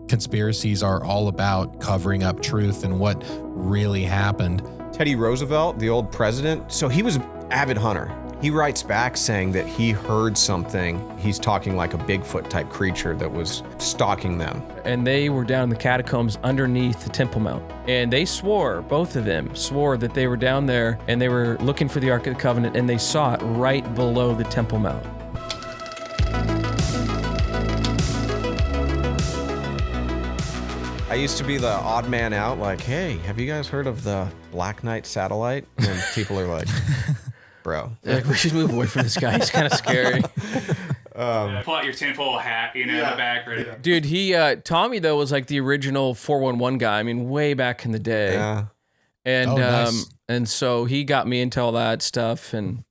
conspiracies are all about covering up truth and what really happened. Teddy Roosevelt, the old president, so he was an avid hunter. He writes back saying that he heard something. He's talking like a Bigfoot type creature that was stalking them. And they were down in the catacombs underneath the Temple Mount. And they swore, both of them swore that they were down there and they were looking for the Ark of the Covenant, and they saw it right below the Temple Mount. I used to be the odd man out, like, hey, have you guys heard of the Black Knight satellite? And people are like, bro. Like, we should move away from this guy. He's kind of scary. Pull out your tinfoil hat, in the back. Right? Yeah. Dude, Tommy, though, was like the original 411 guy. I mean, way back in the day. Yeah. And nice. And so he got me into all that stuff. And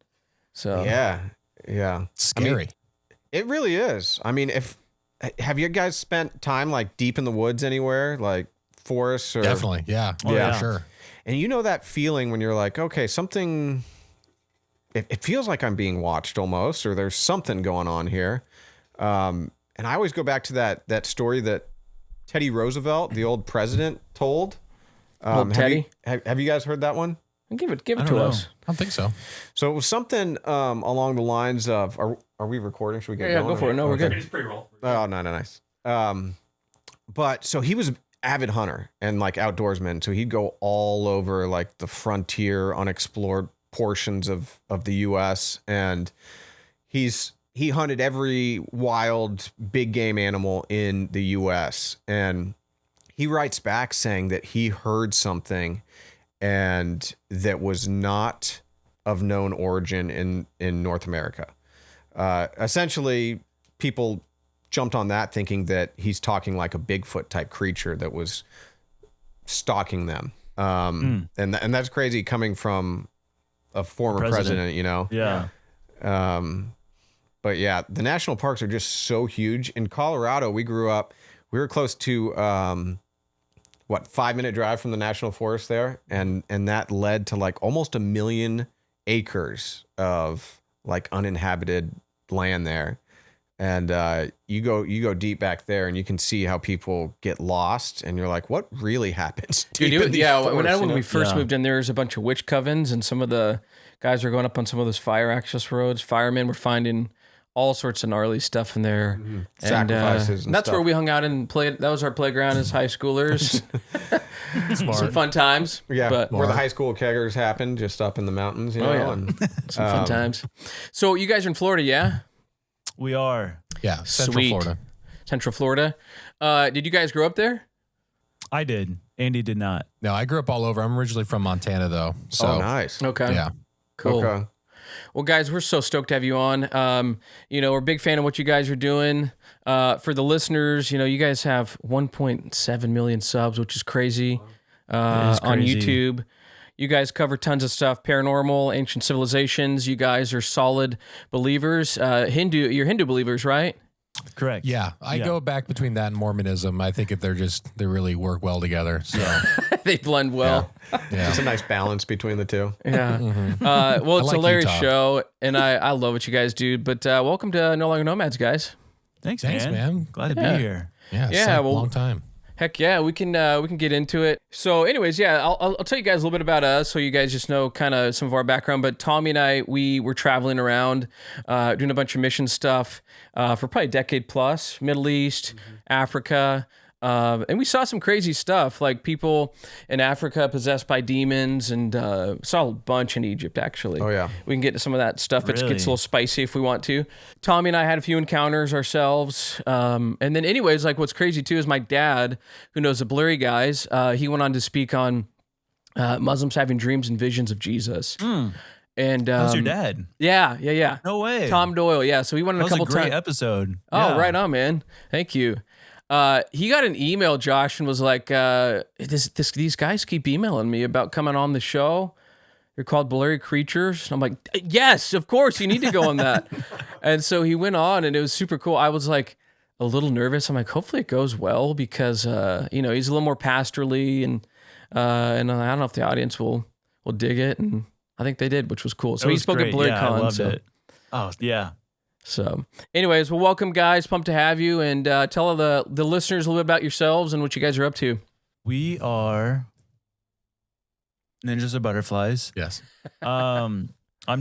so. Yeah. Scary. I mean, it really is. I mean, have you guys spent time like deep in the woods anywhere, like forests or? Definitely. Yeah. Yeah. For sure. And you know that feeling when you're like, okay, something, it feels like I'm being watched almost, or there's something going on here. And I always go back to that story that Teddy Roosevelt, the old president, told. Teddy? Have you guys heard that one? Give it to us. I don't think so. So it was something along the lines of, are we recording? Should we get going? Yeah, go for it. No, we're good. It's pre-roll. Oh, no, nice. But so he was an avid hunter and like outdoorsman. So he'd go all over like the frontier, unexplored portions of the U.S. And he hunted every wild big game animal in the U.S. And he writes back saying that he heard something and that was not of known origin in North America. Essentially, people jumped on that thinking that he's talking like a Bigfoot type creature that was stalking them. And that's crazy coming from a former president, you know? Yeah. But yeah, the national parks are just so huge. In Colorado, we grew up, we were close to, 5-minute drive from the national forest there. And that led to like almost 1 million acres of like uninhabited land there. And you go deep back there and you can see how people get lost and you're like, what really happens? Dude, when we first moved in, there was a bunch of witch covens and some of the guys were going up on some of those fire access roads. Firemen were finding all sorts of gnarly stuff in there. Mm-hmm. Sacrifices and that's stuff. where we hung out and played. That was our playground as high schoolers. Some fun times. Yeah, but where the high school keggers happened, just up in the mountains, you know. Yeah. And, some fun times. So you guys are in Florida, yeah? We are. Yeah. Central Sweet. Florida. Central Florida. Did you guys grow up there? I did. Andy did not. No, I grew up all over. I'm originally from Montana, though. So, oh, nice. Okay. Yeah. Cool. Okay. Well, guys, we're so stoked to have you on. We're a big fan of what you guys are doing. For the listeners, you guys have 1.7 million subs, which is crazy, on YouTube. You guys cover tons of stuff, paranormal, ancient civilizations. You guys are solid believers. You're Hindu believers, right? Correct. Yeah. I go back between that and Mormonism. I think they really work well together. So They blend well. yeah. It's a nice balance between the two. Yeah. Mm-hmm. Well, it's like a hilarious Utah. show, and I love what you guys do. But welcome to No Longer Nomads, guys. Thanks, Thanks, man. Glad to Yeah. be here. Yeah. Yeah, It's like well- a long time. Heck yeah, we can get into it. So anyways, yeah, I'll tell you guys a little bit about us so you guys just know kind of some of our background. But Tommy and I, we were traveling around doing a bunch of mission stuff for probably a decade plus, Middle East, Africa. And we saw some crazy stuff, like people in Africa possessed by demons, and saw a bunch in Egypt, actually. Oh, yeah. We can get to some of that stuff. It Really? gets a little spicy if we want to. Tommy and I had a few encounters ourselves. And then anyways, like what's crazy too is my dad, who knows the blurry guys, he went on to speak on Muslims having dreams and visions of Jesus. And That's your dad. Yeah. No way. Tom Doyle, yeah. So we went on That a was a couple great times. episode. Oh, Yeah. right on, man. Thank you. He got an email, Josh, and was like, these guys keep emailing me about coming on the show. They're called Blurry Creatures. And I'm like, yes, of course, you need to go on that. And so he went on, and it was super cool. I was like a little nervous. I'm like, hopefully it goes well because, he's a little more pastorally, and I don't know if the audience will dig it. And I think they did, which was cool. So It he was spoke great. at BlurryCon. Yeah, I loved so. it. Oh, yeah. So, anyways, well, welcome, guys. Pumped to have you, and tell the listeners a little bit about yourselves and what you guys are up to. We are Ninjas of Butterflies. Yes. I'm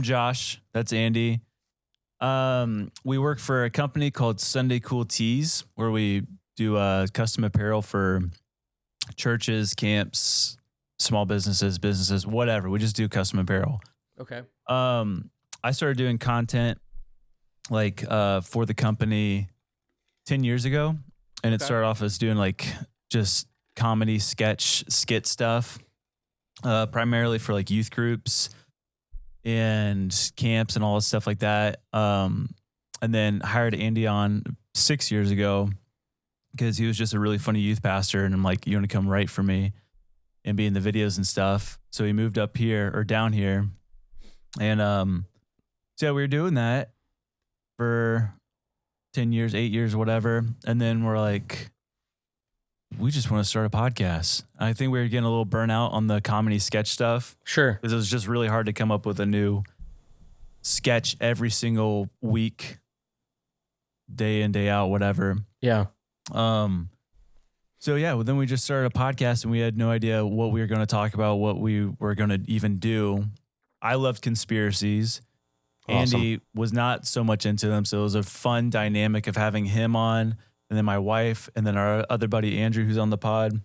Josh. That's Andy. We work for a company called Sunday Cool Tees, where we do custom apparel for churches, camps, small businesses, whatever. We just do custom apparel. Okay. I started doing content like for the company 10 years ago, and it started off as doing like just comedy skit stuff, primarily for like youth groups and camps and all this stuff like that. And then hired Andy on 6 years ago because he was just a really funny youth pastor, and I'm like, you want to come write for me and be in the videos and stuff. So he moved up here or down here, and so yeah, we were doing that for 10 years, 8 years, whatever. And then we're like, we just want to start a podcast. I think we were getting a little burnout on the comedy sketch stuff. Sure. Because it was just really hard to come up with a new sketch every single week, day in, day out, whatever. Yeah. So yeah, well, then we just started a podcast, and we had no idea what we were going to talk about, what we were going to even do. I loved conspiracies. Awesome. Andy was not so much into them, so it was a fun dynamic of having him on, and then my wife, and then our other buddy Andrew, who's on the pod.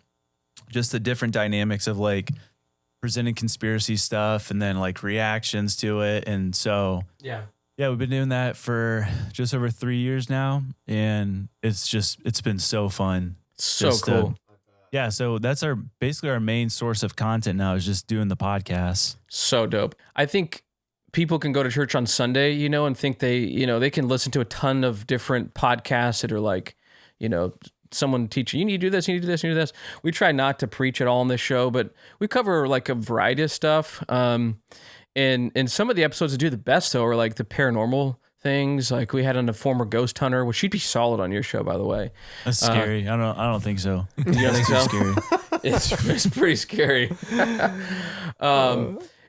Just the different dynamics of like presenting conspiracy stuff and then like reactions to it. And so Yeah. we've been doing that for just over 3 years now, and it's been so fun. So Just, cool. Yeah, so that's basically our main source of content now, is just doing the podcast. So dope. I think people can go to church on Sunday, and think they can listen to a ton of different podcasts that are like, someone teaching, you need to do this, you need to do this, you need to do this. We try not to preach at all on this show, but we cover like a variety of stuff. And some of the episodes that do the best though are like the paranormal things. Like we had on a former ghost hunter, which she'd be solid on your show, by the way. That's scary. I don't think so. You don't think Too so? scary. It's pretty scary.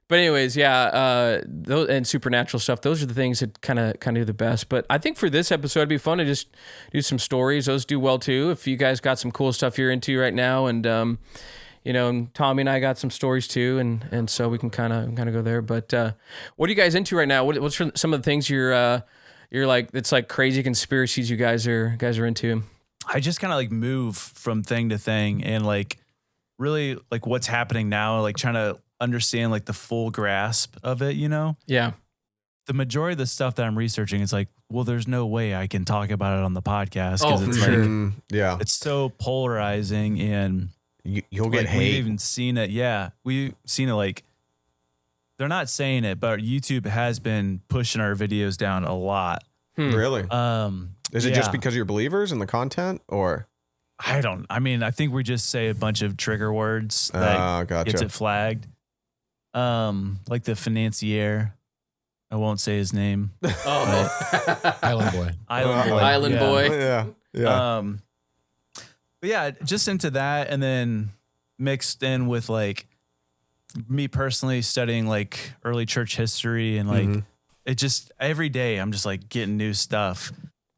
But anyways, yeah, those and supernatural stuff. Those are the things that kind of do the best. But I think for this episode, it'd be fun to just do some stories. Those do well too. If you guys got some cool stuff you're into right now, and and Tommy and I got some stories too, and so we can kind of go there. But what are you guys into right now? What's some of the things you're like? It's like crazy conspiracies you guys are into. I just kind of like move from thing to thing, and like really like what's happening now, like trying to understand like the full grasp of it, Yeah. The majority of the stuff that I'm researching is like, well, there's no way I can talk about it on the podcast because Oh, it's for like sure. Yeah. it's so polarizing, and You'll get like, hate. we've even seen it. Yeah, we've seen it. Like they're not saying it, but YouTube has been pushing our videos down a lot. Really? Is it just yeah. because you're believers in the content, or? I think we just say a bunch of trigger words that Gotcha. gets it flagged. Like the financier. I won't say his name. Oh. Island Boy. Island Boy. Yeah. Yeah. But yeah, just into that, and then mixed in with like me personally studying like early church history, and like it just every day I'm just like getting new stuff.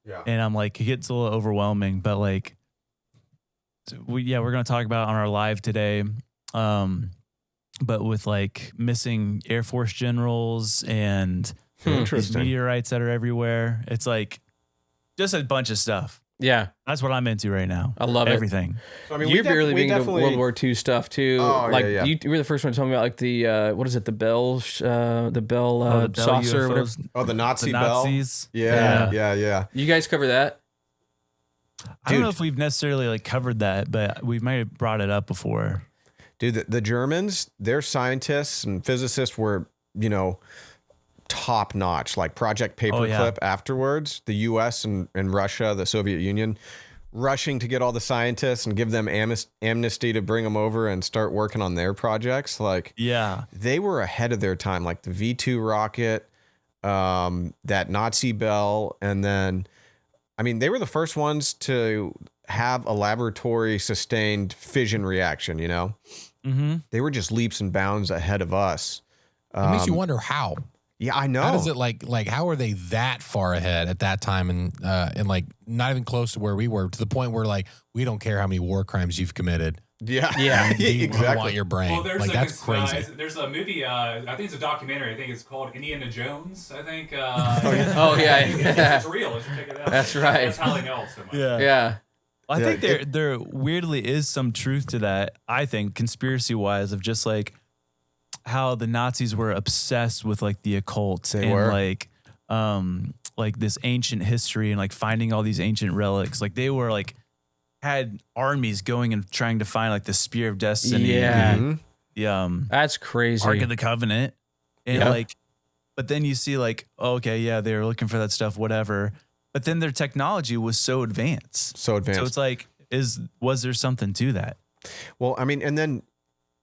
Yeah. And I'm like, it gets a little overwhelming, but like we're going to talk about on our live today. But with like missing Air Force generals and these Interesting. meteorites that are everywhere. It's like just a bunch of stuff. Yeah. That's what I'm into right now. I love it. Everything. So, I mean, You're we barely we being into definitely World War II stuff too. Oh, like yeah. you were the first one to tell me about like the what is it, the Bell The Bell saucer or whatever. UFOs, Oh, the Nazi the bell. Nazis. Yeah. You guys cover that? I don't know Dude. if we've necessarily like covered that, but we might have brought it up before. Dude, the Germans, their scientists and physicists were, top notch. Like Project Paperclip afterwards, the U.S. and Russia, the Soviet Union, rushing to get all the scientists and give them amnesty to bring them over and start working on their projects. Like, Yeah. they were ahead of their time. Like the V2 rocket, that Nazi bell, and then, I mean, they were the first ones to have a laboratory sustained fission reaction, Mm-hmm. They were just leaps and bounds ahead of us. It makes you wonder how. Yeah, I know. How does it like how are they that far ahead at that time and like not even close to where we were, to the point where like we don't care how many war crimes you've committed. Yeah, We exactly. want your brain. Well, there's like that's crazy. There's a movie. I think it's a documentary. I think it's called Indiana Jones. I think. Oh yeah, it's real. You should check it out. That's right. That's how they know it so much. yeah. I Yeah, think there weirdly is some truth to that. I think conspiracy wise, of just like how the Nazis were obsessed with like the occult They and were. like this ancient history and like finding all these ancient relics. Like they were like had armies going and trying to find like the Spear of Destiny, Yeah. Mhm. the That's crazy. Ark of the Covenant, and Yeah. like, but then you see like, okay, yeah, they were looking for that stuff, whatever. But then their technology was so advanced. So advanced. So it's like, was there something to that? Well, I mean, and then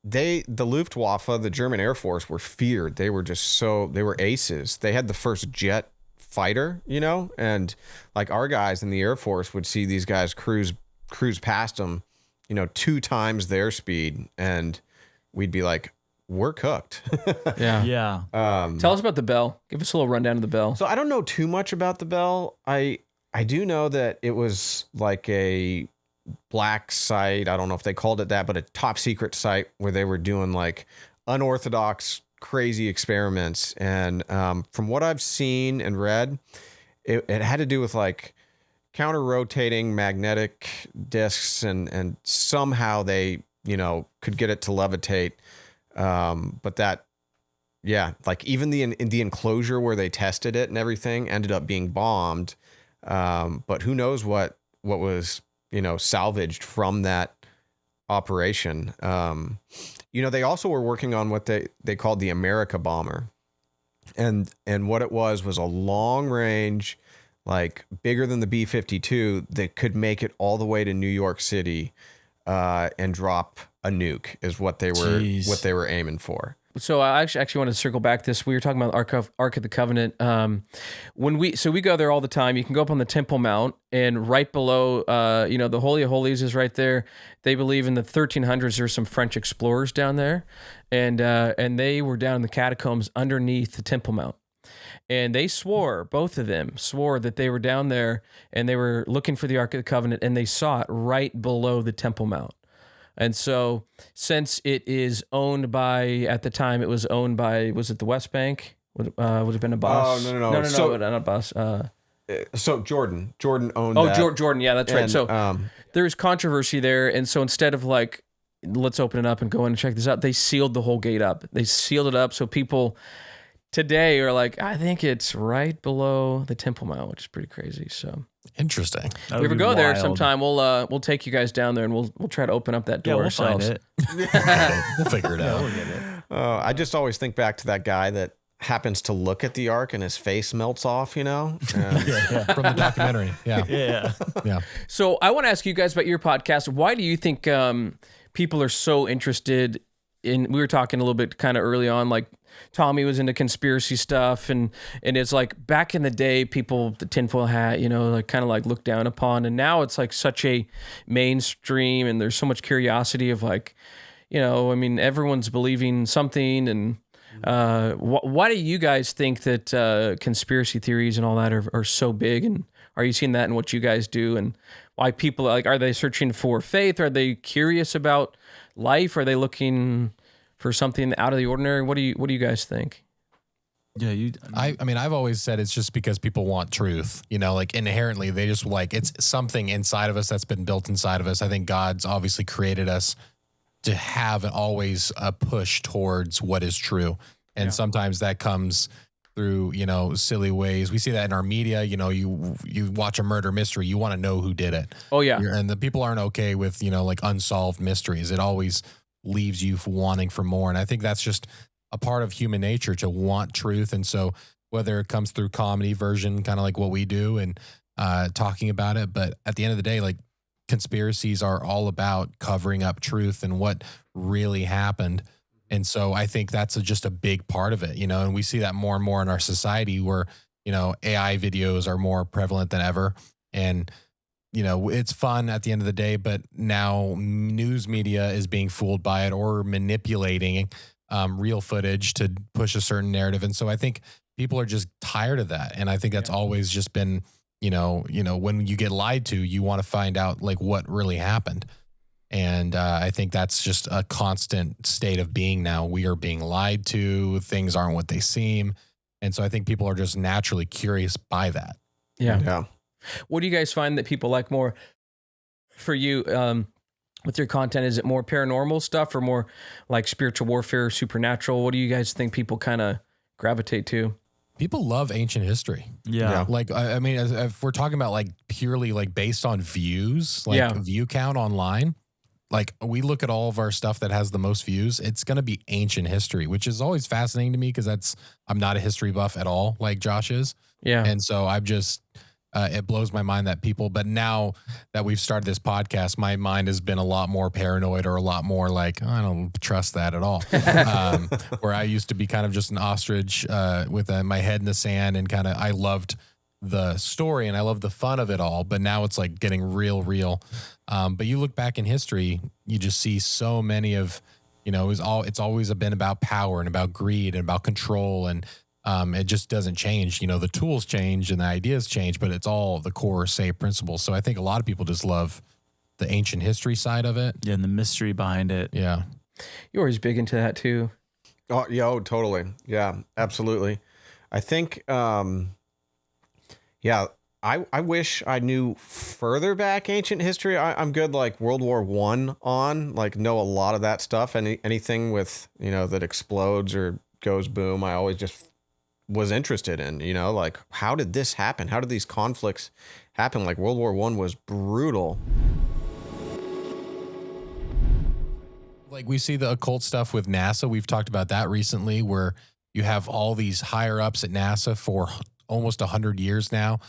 the Luftwaffe, the German Air Force, were feared. They were they were aces. They had the first jet fighter, and like our guys in the Air Force would see these guys cruise past them, 2 times their speed, and we'd be like, we're cooked. Yeah. Yeah. Tell us about the bell. Give us a little rundown of the bell. So I don't know too much about the bell. I do know that it was like a black site. I don't know if they called it that, but a top secret site where they were doing like unorthodox, crazy experiments. And from what I've seen and read, it had to do with like counter rotating magnetic discs, and somehow they, could get it to levitate. But that, yeah, like even the enclosure where they tested it and everything ended up being bombed. But who knows what was, salvaged from that operation. They also were working on what they called the America bomber. And what it was a long range, like bigger than the B-52, that could make it all the way to New York City, and drop a nuke is what they were aiming for. So I actually want to circle back this. We were talking about Ark of the Covenant. When we go there all the time. You can go up on the Temple Mount, and right below, the Holy of Holies is right there. They believe in the 1300s there's some French explorers down there, and they were down in the catacombs underneath the Temple Mount. And they both of them swore that they were down there and they were looking for the Ark of the Covenant, and they saw it right below the Temple Mount. And so, since it is owned by, at the time, it was owned by, was it the West Bank? Would it have been a boss? No. No, So- not a boss. So Jordan owned that. Jordan. Yeah, that's right. And, So there's controversy there. And so instead of like, let's open it up and go in and check this out, they sealed the whole gate up. They sealed it up. So people today are like, I think it's right below the Temple Mount, which is pretty crazy. So Interesting. That if we would ever be go there wild. sometime, we'll take you guys down there and we'll try to open up that door Yeah, we'll ourselves. find it. We'll figure it Yeah, out. we'll get it. I just always think back to that guy that happens to look at the Ark and his face melts off, And- From the documentary. Yeah. Yeah. Yeah. So I want to ask you guys about your podcast. Why do you think people are so interested in? We were talking a little bit kind of early on, like Tommy was into conspiracy stuff, and it's like back in the day, people the tinfoil hat, like kind of like looked down upon, and now it's like such a mainstream, and there's so much curiosity of like, everyone's believing something, and why do you guys think that conspiracy theories and all that are so big, and are you seeing that in what you guys do, and why people are they searching for faith? Are they curious about life? Are they looking for something out of the ordinary? What do you guys think? Yeah, I mean, I've always said it's just because people want truth, like inherently they just like, it's something inside of us that's been built inside of us. I think God's obviously created us to have always a push towards what is true. And sometimes that comes through, silly ways. We see that in our media, you watch a murder mystery, you want to know who did it. Oh yeah. And the people aren't okay with, like unsolved mysteries. It always leaves you wanting for more. And I think that's just a part of human nature to want truth. And so whether it comes through comedy version, kind of like what we do and talking about it, but at the end of the day, like conspiracies are all about covering up truth and what really happened. And so I think that's just a big part of it, and we see that more and more in our society where, AI videos are more prevalent than ever. And it's fun at the end of the day, but now news media is being fooled by it or manipulating real footage to push a certain narrative. And so I think people are just tired of that. And I think that's always just been, when you get lied to, you want to find out like what really happened. And I think that's just a constant state of being now. We are being lied to. Things aren't what they seem. And so I think people are just naturally curious by that. Yeah. What do you guys find that people like more for you with your content? Is it more paranormal stuff or more like spiritual warfare, supernatural? What do you guys think people kind of gravitate to? People love ancient history. Yeah. Like, I mean, if we're talking about like purely like based on views, like view count online, like we look at all of our stuff that has the most views, it's going to be ancient history, which is always fascinating to me because I'm not a history buff at all like Josh is. Yeah. And so I've just, it blows my mind that people, but now that we've started this podcast, my mind has been a lot more paranoid or a lot more like, I don't trust that at all. Where I used to be kind of just an ostrich with my head in the sand and kind of, I loved the story and I love the fun of it all, but now it's like getting real. But you look back in history, you just see so many of, it's always been about power and about greed and about control, and it just doesn't change. The tools change and the ideas change, but it's all the core same principles. So I think a lot of people just love the ancient history side of it. Yeah, and the mystery behind it. Yeah. You're always big into that too. Oh, yeah, totally. Yeah, absolutely. I think, I wish I knew further back ancient history. I'm good like World War I on, like know a lot of that stuff. Anything with, that explodes or goes boom, I always just was interested in, like how did this happen? How did these conflicts happen? Like World War I was brutal. Like we see the occult stuff with NASA. We've talked about that recently, where you have all these higher ups at NASA for almost 100 years now,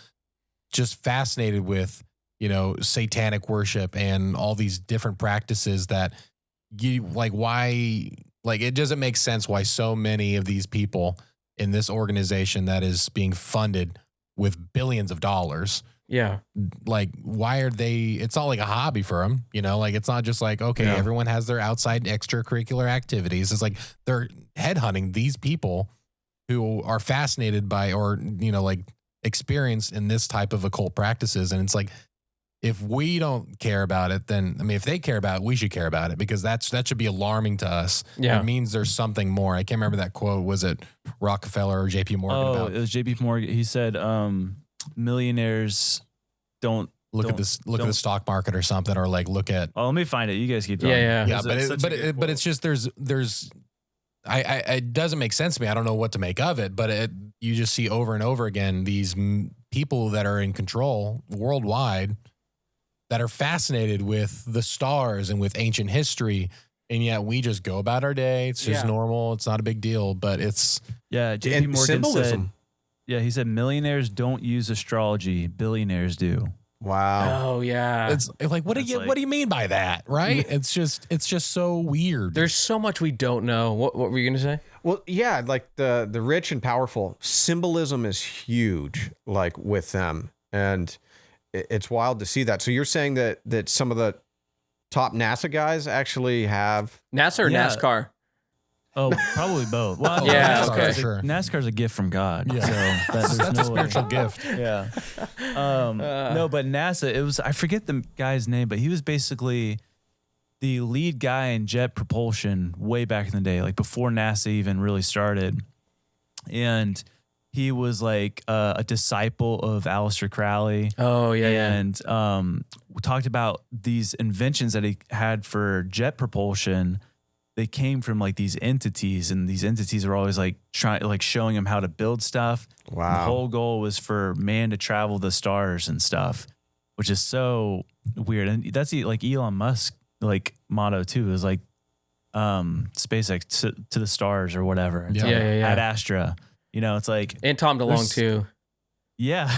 just fascinated with, satanic worship and all these different practices that you like, why, like, it doesn't make sense why so many of these people in this organization that is being funded with billions of dollars. Yeah. Like, why are they, it's not like a hobby for them, like it's not just like, okay, everyone has their outside extracurricular activities. It's like they're headhunting these people who are fascinated by, or, like experienced in this type of occult practices. And it's like, if we don't care about it, then, if they care about it, we should care about it, because that should be alarming to us. Yeah. It means there's something more. I can't remember that quote. Was it Rockefeller or JP Morgan? Oh, it was JP Morgan. He said, millionaires don't look at the stock market or something, or like look at. Oh, let me find it. You guys keep talking. Yeah. But it's just there's it doesn't make sense to me. I don't know what to make of it, but you just see over and over again these people that are in control worldwide that are fascinated with the stars and with ancient history, and yet we just go about our day. It's just normal. It's not a big deal, but it's JP Morgan symbolism. said. Yeah, he said millionaires don't use astrology, billionaires do. Wow. Oh yeah. It's like, what do you mean by that? Right? It's just so weird. There's so much we don't know. What were you gonna say? Well, yeah, like the rich and powerful, symbolism is huge, like with them, and it's wild to see that. So you're saying that some of the top NASA guys actually have NASA or NASCAR? Oh, probably both. Well, yeah, NASCAR, okay. Sure. NASCAR's a gift from God. Yeah. So that's a spiritual gift. Yeah. No, but NASA, I forget the guy's name, but he was basically the lead guy in jet propulsion way back in the day, like before NASA even really started. And he was like a disciple of Aleister Crowley. Oh, yeah. And we talked about these inventions that he had for jet propulsion. They came from like these entities, and these entities were always like showing him how to build stuff. Wow. And the whole goal was for man to travel the stars and stuff, which is so weird. And that's like Elon Musk like motto too, is like SpaceX to the stars or whatever. It's Yeah. like, Yeah. Ad Astra. It's like, And Tom DeLonge too. yeah.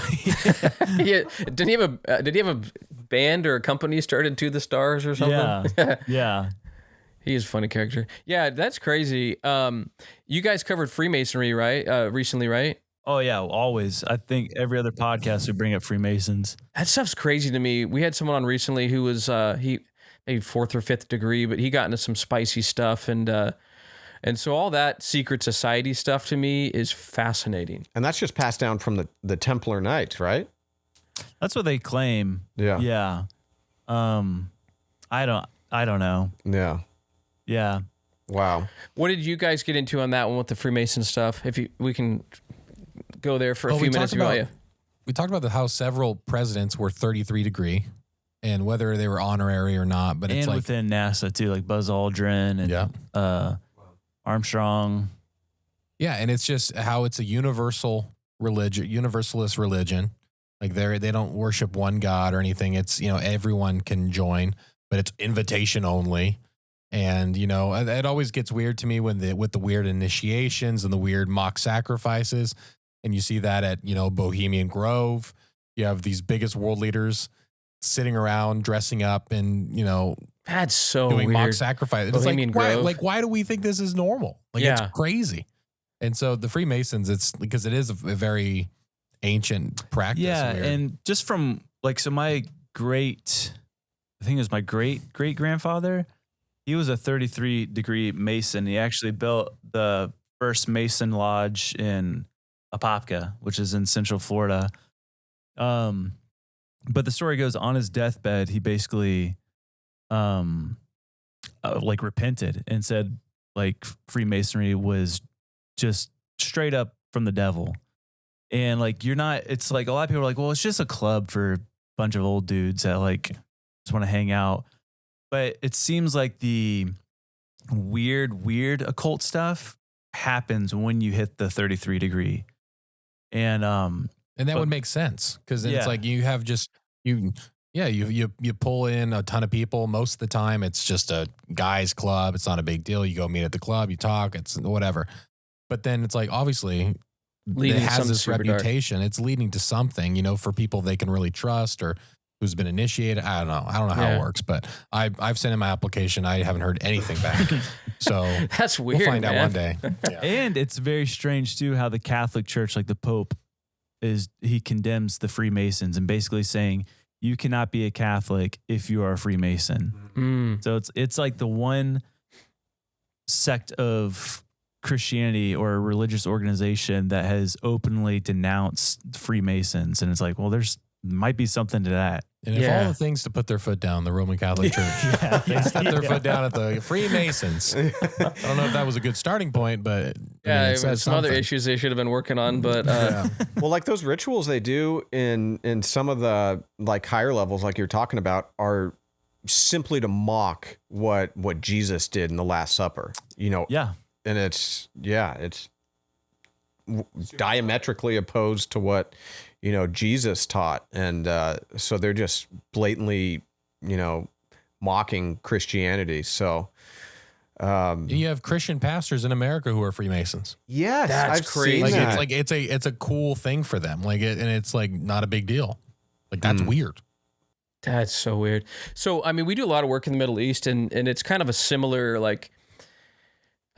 Yeah. Did he have a band or a company started To the Stars or something? Yeah. Yeah. He is a funny character. Yeah, that's crazy. You guys covered Freemasonry, right? Recently, right? Oh yeah, always. I think every other podcast we bring up Freemasons. That stuff's crazy to me. We had someone on recently who was maybe 4th or 5th degree, but he got into some spicy stuff, and And so all that secret society stuff to me is fascinating. And that's just passed down from the Templar Knights, right? That's what they claim. Yeah. Yeah. I don't know. Yeah. Yeah. Wow. What did you guys get into on that one with the Freemason stuff? We can go there for a few minutes. We talked about how several presidents were 33 degree and whether they were honorary or not. But it's and like within NASA too, like Buzz Aldrin and Armstrong. Yeah, and it's just how it's a universalist religion. Like they don't worship one god or anything. It's, everyone can join, but it's invitation only. And, it always gets weird to me with the weird initiations and the weird mock sacrifices. And you see that at, Bohemian Grove. You have these biggest world leaders sitting around, dressing up and, that's so doing weird. mock sacrifice. It's Bohemian Grove. why do we think this is normal? It's crazy. And so the Freemasons, it's because it is a very ancient practice. Yeah. And just from my great grandfather, he was a 33 degree Mason. He actually built the first Mason lodge in Apopka, which is in Central Florida. But the story goes, on his deathbed, he basically repented and said Freemasonry was just straight up from the devil. And it's like a lot of people are like, well, it's just a club for a bunch of old dudes that just want to hang out. But it seems like the weird occult stuff happens when you hit the 33 degree. And that would make sense because it's like you have you pull in a ton of people. Most of the time it's just a guy's club. It's not a big deal. You go meet at the club, you talk, it's whatever. But then it's like, obviously it has this reputation. It's leading to something, for people they can really trust or who's been initiated. I don't know how it works, but I've sent in my application. I haven't heard anything back. So that's weird. We'll find out one day. Yeah. And it's very strange too, how the Catholic Church, like the Pope, he condemns the Freemasons and basically saying you cannot be a Catholic if you are a Freemason. Mm. So it's like the one sect of Christianity or a religious organization that has openly denounced Freemasons. And it's like, well, there's might be something to that. And if all the things to put their foot down, the Roman Catholic Church, they set their foot down at the Freemasons. I don't know if that was a good starting point, but some other issues they should have been working on. But well, like those rituals they do in some of the higher levels, like you're talking about, are simply to mock what Jesus did in the Last Supper. Yeah, and it's diametrically opposed to what Jesus taught, and so they're just blatantly mocking Christianity. So you have Christian pastors in America who are Freemasons. Yes, that's I've crazy. seen that. It's a cool thing for them. And it's not a big deal. That's weird. That's so weird. So I mean, we do a lot of work in the Middle East, and it's kind of a similar like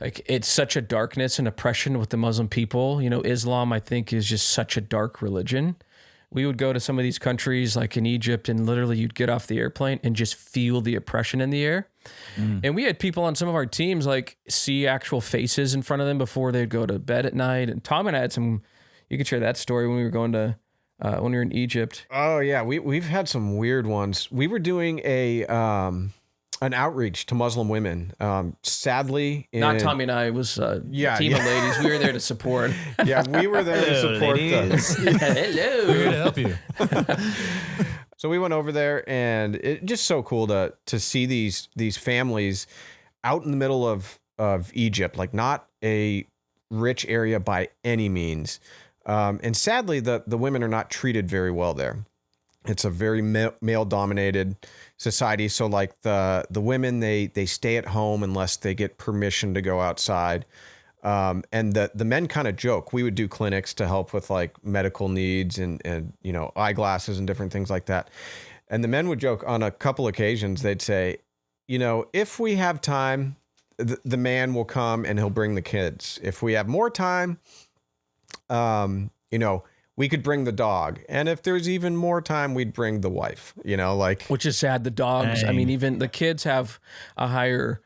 it's such a darkness and oppression with the Muslim people. Islam, I think, is just such a dark religion. We would go to some of these countries like in Egypt, and literally you'd get off the airplane and just feel the oppression in the air. And we had people on some of our teams see actual faces in front of them before they'd go to bed at night. And Tom and I had you could share that story when we were going to, when we were in Egypt. Oh yeah. We've had some weird ones. We were doing an outreach to Muslim women. Sadly, not Tommy and I, it was a team of ladies. We were there to support. Yeah, we were there to support them. Hello. We're here to help you. So we went over there, and it's just so cool to see these families out in the middle of Egypt, not a rich area by any means. And sadly, the women are not treated very well there. It's a very male dominated society. So the women, they stay at home unless they get permission to go outside. And the men kind of joke. We would do clinics to help with medical needs and eyeglasses and different things like that. And the men would joke on a couple occasions. They'd say, if we have time, the man will come and he'll bring the kids. If we have more time, we could bring the dog. And if there's even more time, we'd bring the wife, Which is sad. The dogs, I mean, even the kids have a higher,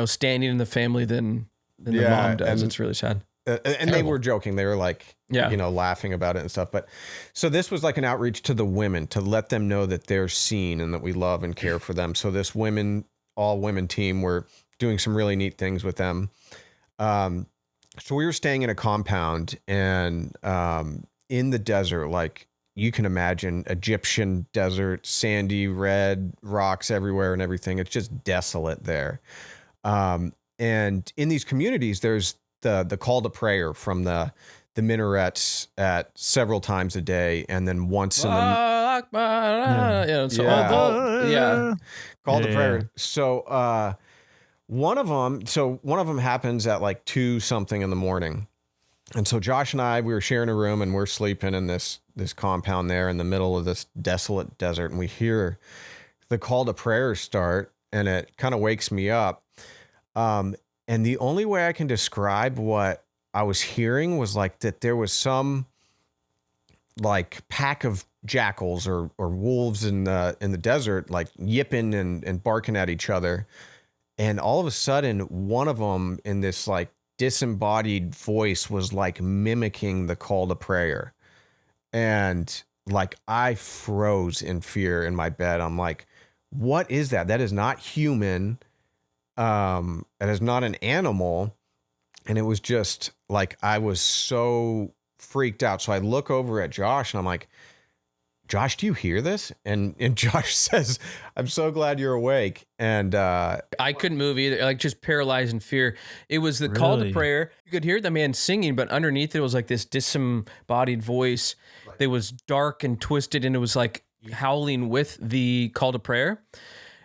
standing in the family than than the mom does. It's really sad. And they were joking. They were like, Yeah. laughing about it and stuff. But so this was like an outreach to the women to let them know that they're seen and that we love and care for them. So this all women team were doing some really neat things with them. So we were staying in a compound and in the desert, like you can imagine, Egyptian desert, sandy, red rocks everywhere and everything. It's just desolate there. And in these communities, there's the call to prayer from the minarets at several times a day, and then once in the call to prayer. So one of them happens at like 2 something in the morning. And so Josh and I, we were sharing a room and we're sleeping in this compound there in the middle of this desolate desert. And we hear the call to prayer start and it kind of wakes me up. And the only way I can describe what I was hearing was like that there was some like pack of jackals or wolves in the desert, like yipping and barking at each other. And all of a sudden, one of them in this like disembodied voice was like mimicking the call to prayer. And like I froze in fear in my bed. I'm like, what is that? That is not human. That is not an animal. And it was just like, I was so freaked out. So I look over at Josh and I'm like, Josh, do you hear this? And Josh says, I'm so glad you're awake. And I couldn't move either, like just paralyzed in fear. It was the call to prayer. You could hear the man singing, but underneath it was like this disembodied voice that was dark and twisted, and it was like howling with the call to prayer.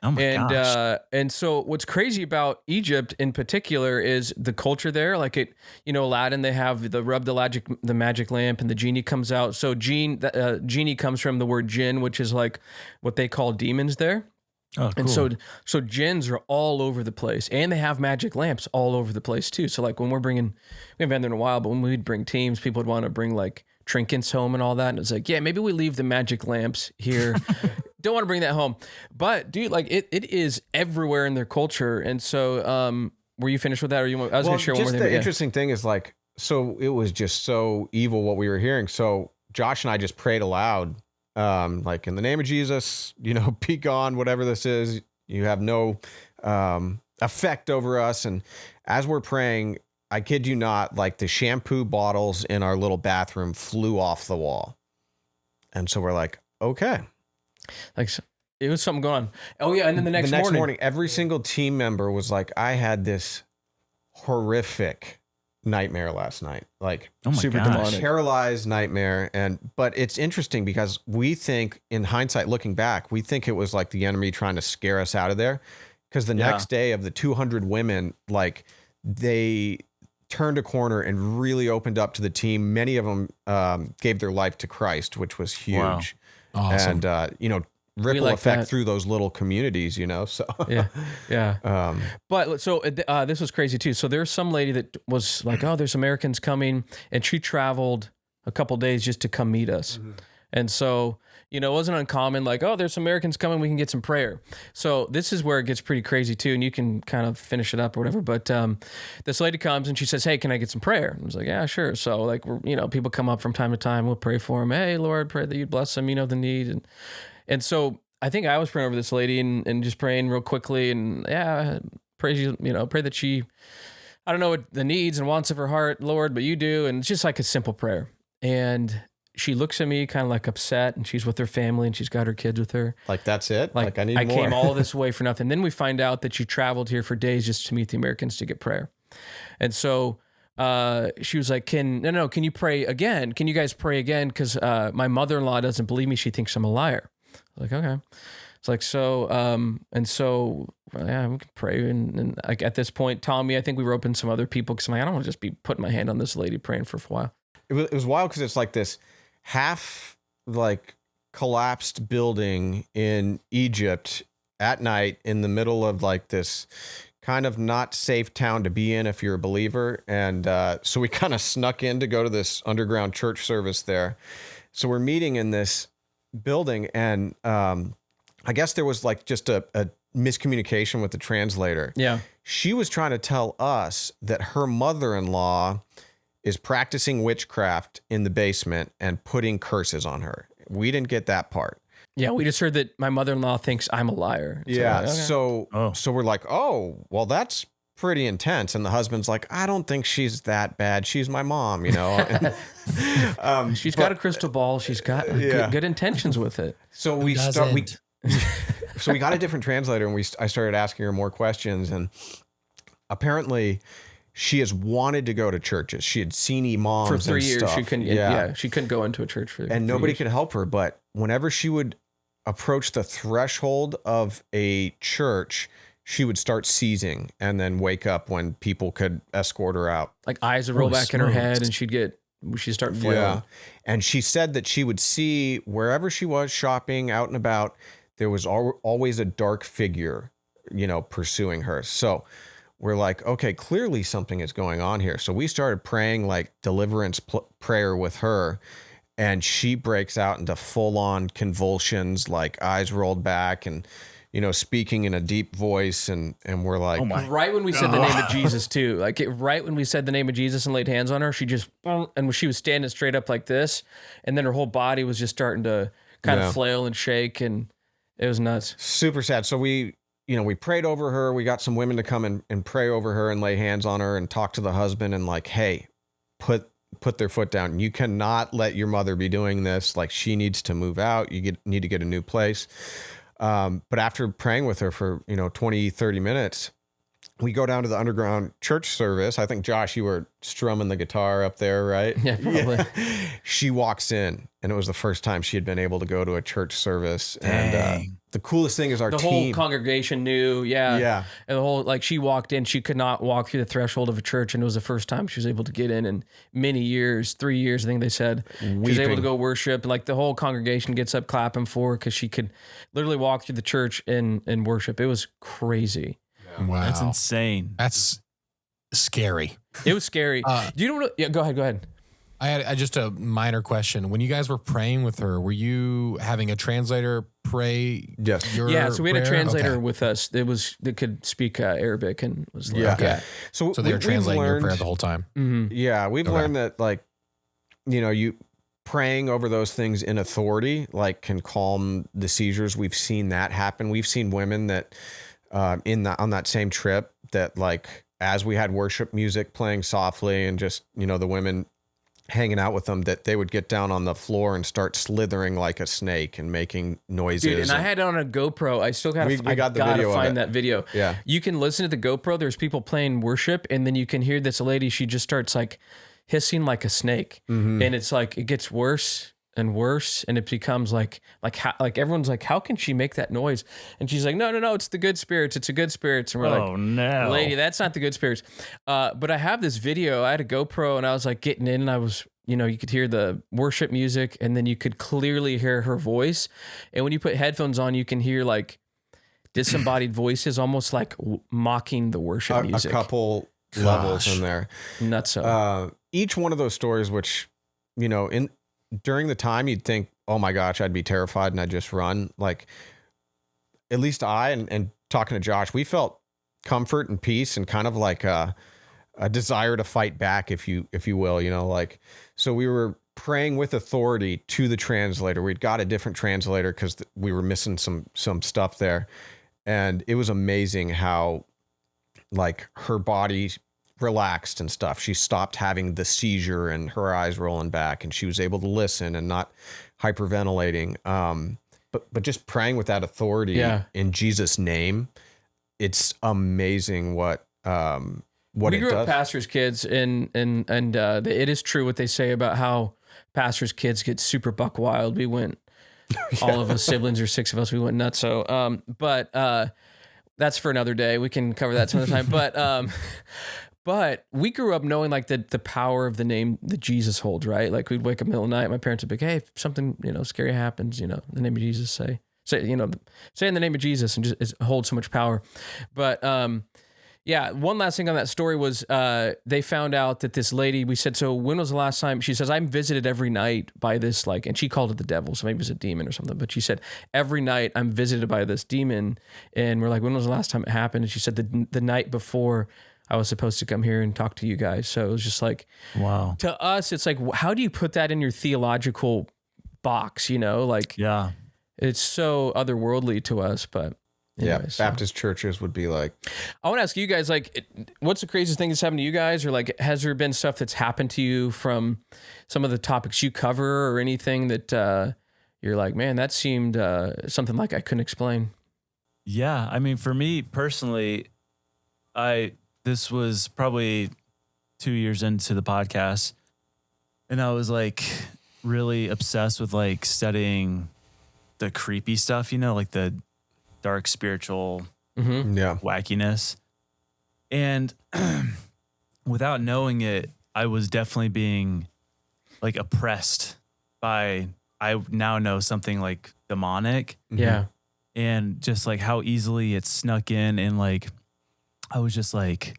Oh my gosh. And so what's crazy about Egypt in particular is the culture there. Like Aladdin, they have the magic lamp, and the genie comes out. So genie comes from the word jinn, which is like what they call demons there. Oh, cool. And so jinns are all over the place, and they have magic lamps all over the place too. So like when we haven't been there in a while, but when we'd bring teams, people would want to bring like trinkets home and all that. And it's like, yeah, maybe we leave the magic lamps here. Don't want to bring that home. But dude, like it is everywhere in their culture. And so were you finished with that, or I was going to share one more thing. The interesting thing is like, so it was just so evil what we were hearing. So Josh and I just prayed aloud, like in the name of Jesus, be gone, whatever this is, you have no effect over us. And as we're praying, I kid you not, like the shampoo bottles in our little bathroom flew off the wall. And so we're like, okay. Like it was something going on. Oh yeah. And then the next morning, every single team member was like, I had this horrific nightmare last night, like super demonic, paralyzed nightmare. But it's interesting because we think, in hindsight, looking back, we think it was like the enemy trying to scare us out of there. Because the next day, of the 200 women, like they turned a corner and really opened up to the team. Many of them gave their life to Christ, which was huge. Wow. Awesome. And ripple effect through those little communities, so yeah. But so this was crazy too. So there's some lady that was like, oh, there's Americans coming, and she traveled a couple days just to come meet us. Mm-hmm. And so it wasn't uncommon, like, oh, there's some Americans coming, we can get some prayer. So this is where it gets pretty crazy too, and you can kind of finish it up or whatever. But this lady comes and she says, hey, can I get some prayer? And I was like, yeah, sure. So like, people come up from time to time, we'll pray for them. Hey, Lord, pray that you'd bless them, the need. And so I think I was praying over this lady and just praying real quickly, and pray that she, I don't know what the needs and wants of her heart, Lord, but you do. And it's just like a simple prayer. And she looks at me kind of like upset, and she's with her family and she's got her kids with her. Like, that's it? Like I need more. I came all this way for nothing. Then we find out that she traveled here for days just to meet the Americans to get prayer. And so she was like, can you pray again? Can you guys pray again? Because my mother-in-law doesn't believe me. She thinks I'm a liar. I was like, okay. It's like, we can pray. And like at this point, Tommy, I think we were open some other people, because I'm like, I don't want to just be putting my hand on this lady praying for a while. It was wild because it's like this half like collapsed building in Egypt at night in the middle of like this kind of not safe town to be in if you're a believer. And so we kind of snuck in to go to this underground church service there. So we're meeting in this building, and I guess there was like just a miscommunication with the translator. Yeah. She was trying to tell us that her mother-in-law is practicing witchcraft in the basement and putting curses on her. We didn't get that part. Yeah, we just heard that my mother-in-law thinks I'm a liar. So, Yeah. okay. So we're like, oh, well, that's pretty intense. And the husband's like, I don't think she's that bad. She's my mom, you know. She's got a crystal ball. She's got good intentions with it. So we got a different translator, and I started asking her more questions, and apparently she has wanted to go to churches. She had seen imams For 3 years. stuff. She couldn't. She couldn't go into a church for. And nobody could help her. But whenever she would approach the threshold of a church, she would start seizing and then wake up when people could escort her out. Like eyes would roll back in her head, and she'd start flailing. Yeah. And she said that she would see wherever she was shopping out and about, there was always a dark figure, you know, pursuing her. So we're like, okay, clearly something is going on here. So we started praying like deliverance prayer with her, and she breaks out into full on convulsions, like eyes rolled back and, you know, speaking in a deep voice. And we're like, right when we said the name of Jesus too, like right when we said the name of Jesus and laid hands on her, she just, and she was standing straight up like this. And then her whole body was just starting to kind of flail and shake. And it was nuts. Super sad. So we prayed over her. We got some women to come and pray over her and lay hands on her and talk to the husband and like, hey, put their foot down. You cannot let your mother be doing this. Like, she needs to move out. You need to get a new place. But after praying with her for, 20, 30 minutes, we go down to the underground church service. I think, Josh, you were strumming the guitar up there, right? Yeah, probably. Yeah. She walks in, and it was the first time she had been able to go to a church service. And the coolest thing is the whole congregation knew. Yeah. Yeah. And the whole, like, she walked in, she could not walk through the threshold of a church. And it was the first time she was able to get in many years, 3 years, I think they said. Weeping. She was able to go worship. Like, the whole congregation gets up clapping for her because she could literally walk through the church and worship. It was crazy. Wow. That's insane. That's scary. It was scary. Do you know what? Yeah, go ahead. I had just a minor question. When you guys were praying with her, were you having a translator pray? Yes. So we had a translator with us that could speak Arabic and was like, okay. So they were translating your prayer the whole time. Mm-hmm. Yeah, we've learned that, like, you praying over those things in authority, like, can calm the seizures. We've seen that happen. We've seen women that on that same trip that, like, as we had worship music playing softly and just, the women hanging out with them, that they would get down on the floor and start slithering like a snake and making noises. Dude, and I had it on a GoPro. I still got to find that video. Yeah. You can listen to the GoPro. There's people playing worship, and then you can hear this lady. She just starts like hissing like a snake. Mm-hmm. And it's like, it gets worse and worse, and it becomes like everyone's like, how can she make that noise? And she's like, no, it's the good spirits. It's a good spirits. And we're like, no, lady, that's not the good spirits. But I have this video. I had a GoPro, and I was like getting in, and I was, you could hear the worship music, and then you could clearly hear her voice. And when you put headphones on, you can hear like disembodied voices, almost like mocking the worship music. A couple levels in there. Nuts. So. Each one of those stories, which, during the time you'd think, oh my gosh, I'd be terrified and I'd just run. Like, at least I, and talking to Josh, we felt comfort and peace and kind of like a desire to fight back, if you will, like, so we were praying with authority to the translator. We'd got a different translator because we were missing some stuff there. And it was amazing how, like, her body relaxed and stuff. She stopped having the seizure and her eyes rolling back, and she was able to listen and not hyperventilating. But just praying with that authority in Jesus' name, it's amazing what we it grew up does. pastors' kids, and it is true what they say about how pastors' kids get super buck wild. We went, all of us siblings, or 6 of us, we went nuts. So, but that's for another day. We can cover that some other time. But we grew up knowing, like, the power of the name that Jesus holds, right? Like, we'd wake up in the middle of the night. My parents would be like, hey, if something, scary happens, in the name of Jesus, say in the name of Jesus, and just it holds so much power. But, Yeah, one last thing on that story was they found out that this lady, we said, so when was the last time? She says, I'm visited every night by this, like, and she called it the devil, so maybe it was a demon or something, but she said, every night I'm visited by this demon, and we're like, when was the last time it happened? And she said, the night before I was supposed to come here and talk to you guys. So it was just like, wow. To us, it's like, how do you put that in your theological box, you know? Like, Yeah. it's so otherworldly to us, but... Yeah, anyways, Baptist churches would be like... I want to ask you guys, like, what's the craziest thing that's happened to you guys? Or, like, has there been stuff that's happened to you from some of the topics you cover or anything that you're like, man, that seemed something like I couldn't explain? Yeah. I mean, for me personally, this was probably 2 years into the podcast, and I was, like, really obsessed with, like, studying the creepy stuff, you know, like the dark spiritual wackiness. And without knowing it, I was definitely being like oppressed by, I now know, something like demonic. Yeah. And just like how easily it snuck in, and like I was just like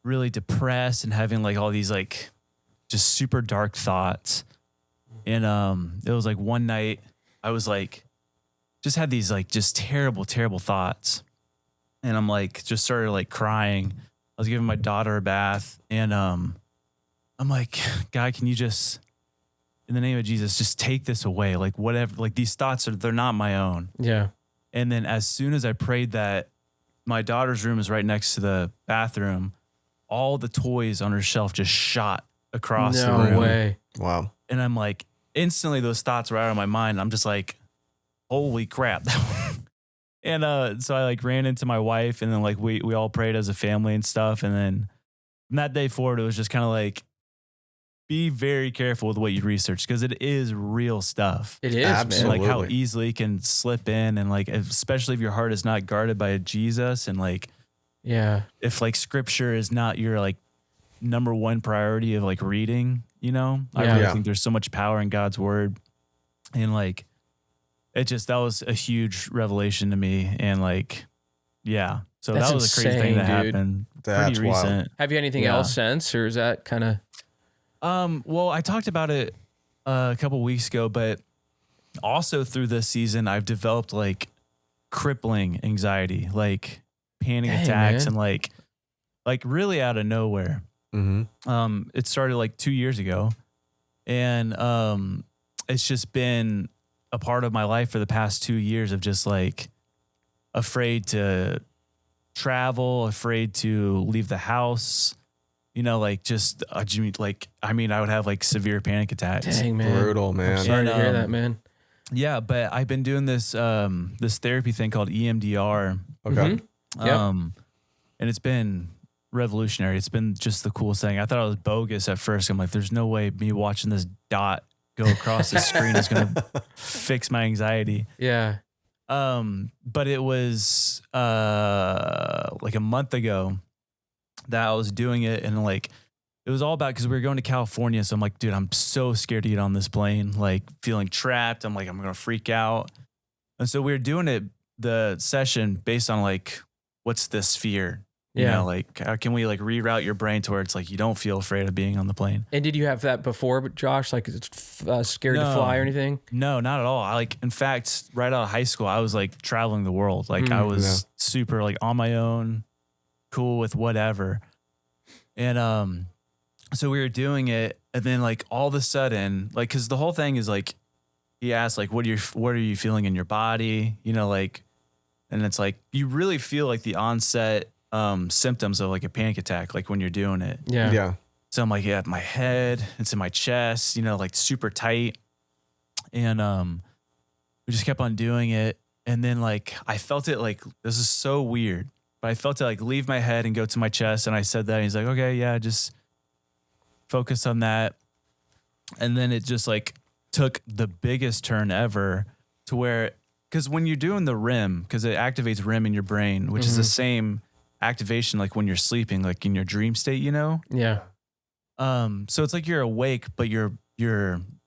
really depressed and having like all these like just super dark thoughts. And it was like one night I was like, just had these like just terrible thoughts. And I'm like, just started like crying. I was giving my daughter a bath, and I'm like, God, can you just, in the name of Jesus, just take this away? Like whatever, like these thoughts they're not my own. Yeah. And then as soon as I prayed that, my daughter's room is right next to the bathroom. All the toys on her shelf just shot across the room. No way. Wow. And I'm like, instantly those thoughts were out of my mind. I'm just like, holy crap. And so I like ran into my wife, and then like we all prayed as a family and stuff. And then from that day forward, it was just kind of like, be very careful with what you research, because it is real stuff. It is, Absolutely. man. Like how easily it can slip in, and like, especially if your heart is not guarded by Jesus, and like, Yeah. if like scripture is not your like number one priority of like reading, you know, I Yeah. really Yeah. think there's so much power in God's word. And like, that was a huge revelation to me. And like, yeah. So That's that was a crazy thing that insane, dude. happened. That's pretty wild. recent. Have you had anything Yeah. else since, or is that kind of... Well, I talked about it a couple weeks ago, but also through this season, I've developed like crippling anxiety, like panic Dang, attacks, man. and like really out of nowhere. Mm-hmm. It started like 2 years ago, and it's just been a part of my life for the past 2 years of just like afraid to travel, afraid to leave the house, you know, like just I would have like severe panic attacks. Dang, man. Brutal, man. I'm sorry to hear And, that, man. Yeah, but I've been doing this this therapy thing called EMDR. Okay. Mhm. Yep. And it's been revolutionary. It's been just the coolest thing. I thought it was bogus at first. I'm like, there's no way me watching this dot go across the screen is going to fix my anxiety. Yeah. But it was like a month ago that I was doing it, and like it was all about, because we were going to California. So I'm like, dude, I'm so scared to get on this plane, like feeling trapped. I'm like, I'm going to freak out. And so we were doing it, the session, based on like, what's this fear? You Yeah. know, like how can we like reroute your brain to where it's like you don't feel afraid of being on the plane? And did you have that before, Josh? Like, scared to No. fly or anything? No, not at all. I like, in fact, right out of high school, I was like traveling the world. Like I was super like on my own, cool with whatever. And so we were doing it, and then like all of a sudden, like, cause the whole thing is like, he asked like, what are you feeling in your body? You know, like, and it's like, you really feel like the onset symptoms of like a panic attack, like when you're doing it. Yeah. Yeah. So I'm like, yeah, my head, it's in my chest, you know, like super tight. And we just kept on doing it. And then like, I felt it like, this is so weird, but I felt it like leave my head and go to my chest. And I said that, and he's like, okay, yeah, just focus on that. And then it just like took the biggest turn ever to where, because when you're doing the REM, because it activates REM in your brain, which is the same activation like when you're sleeping, like in your dream state, you know? Yeah. So it's like you're awake, but your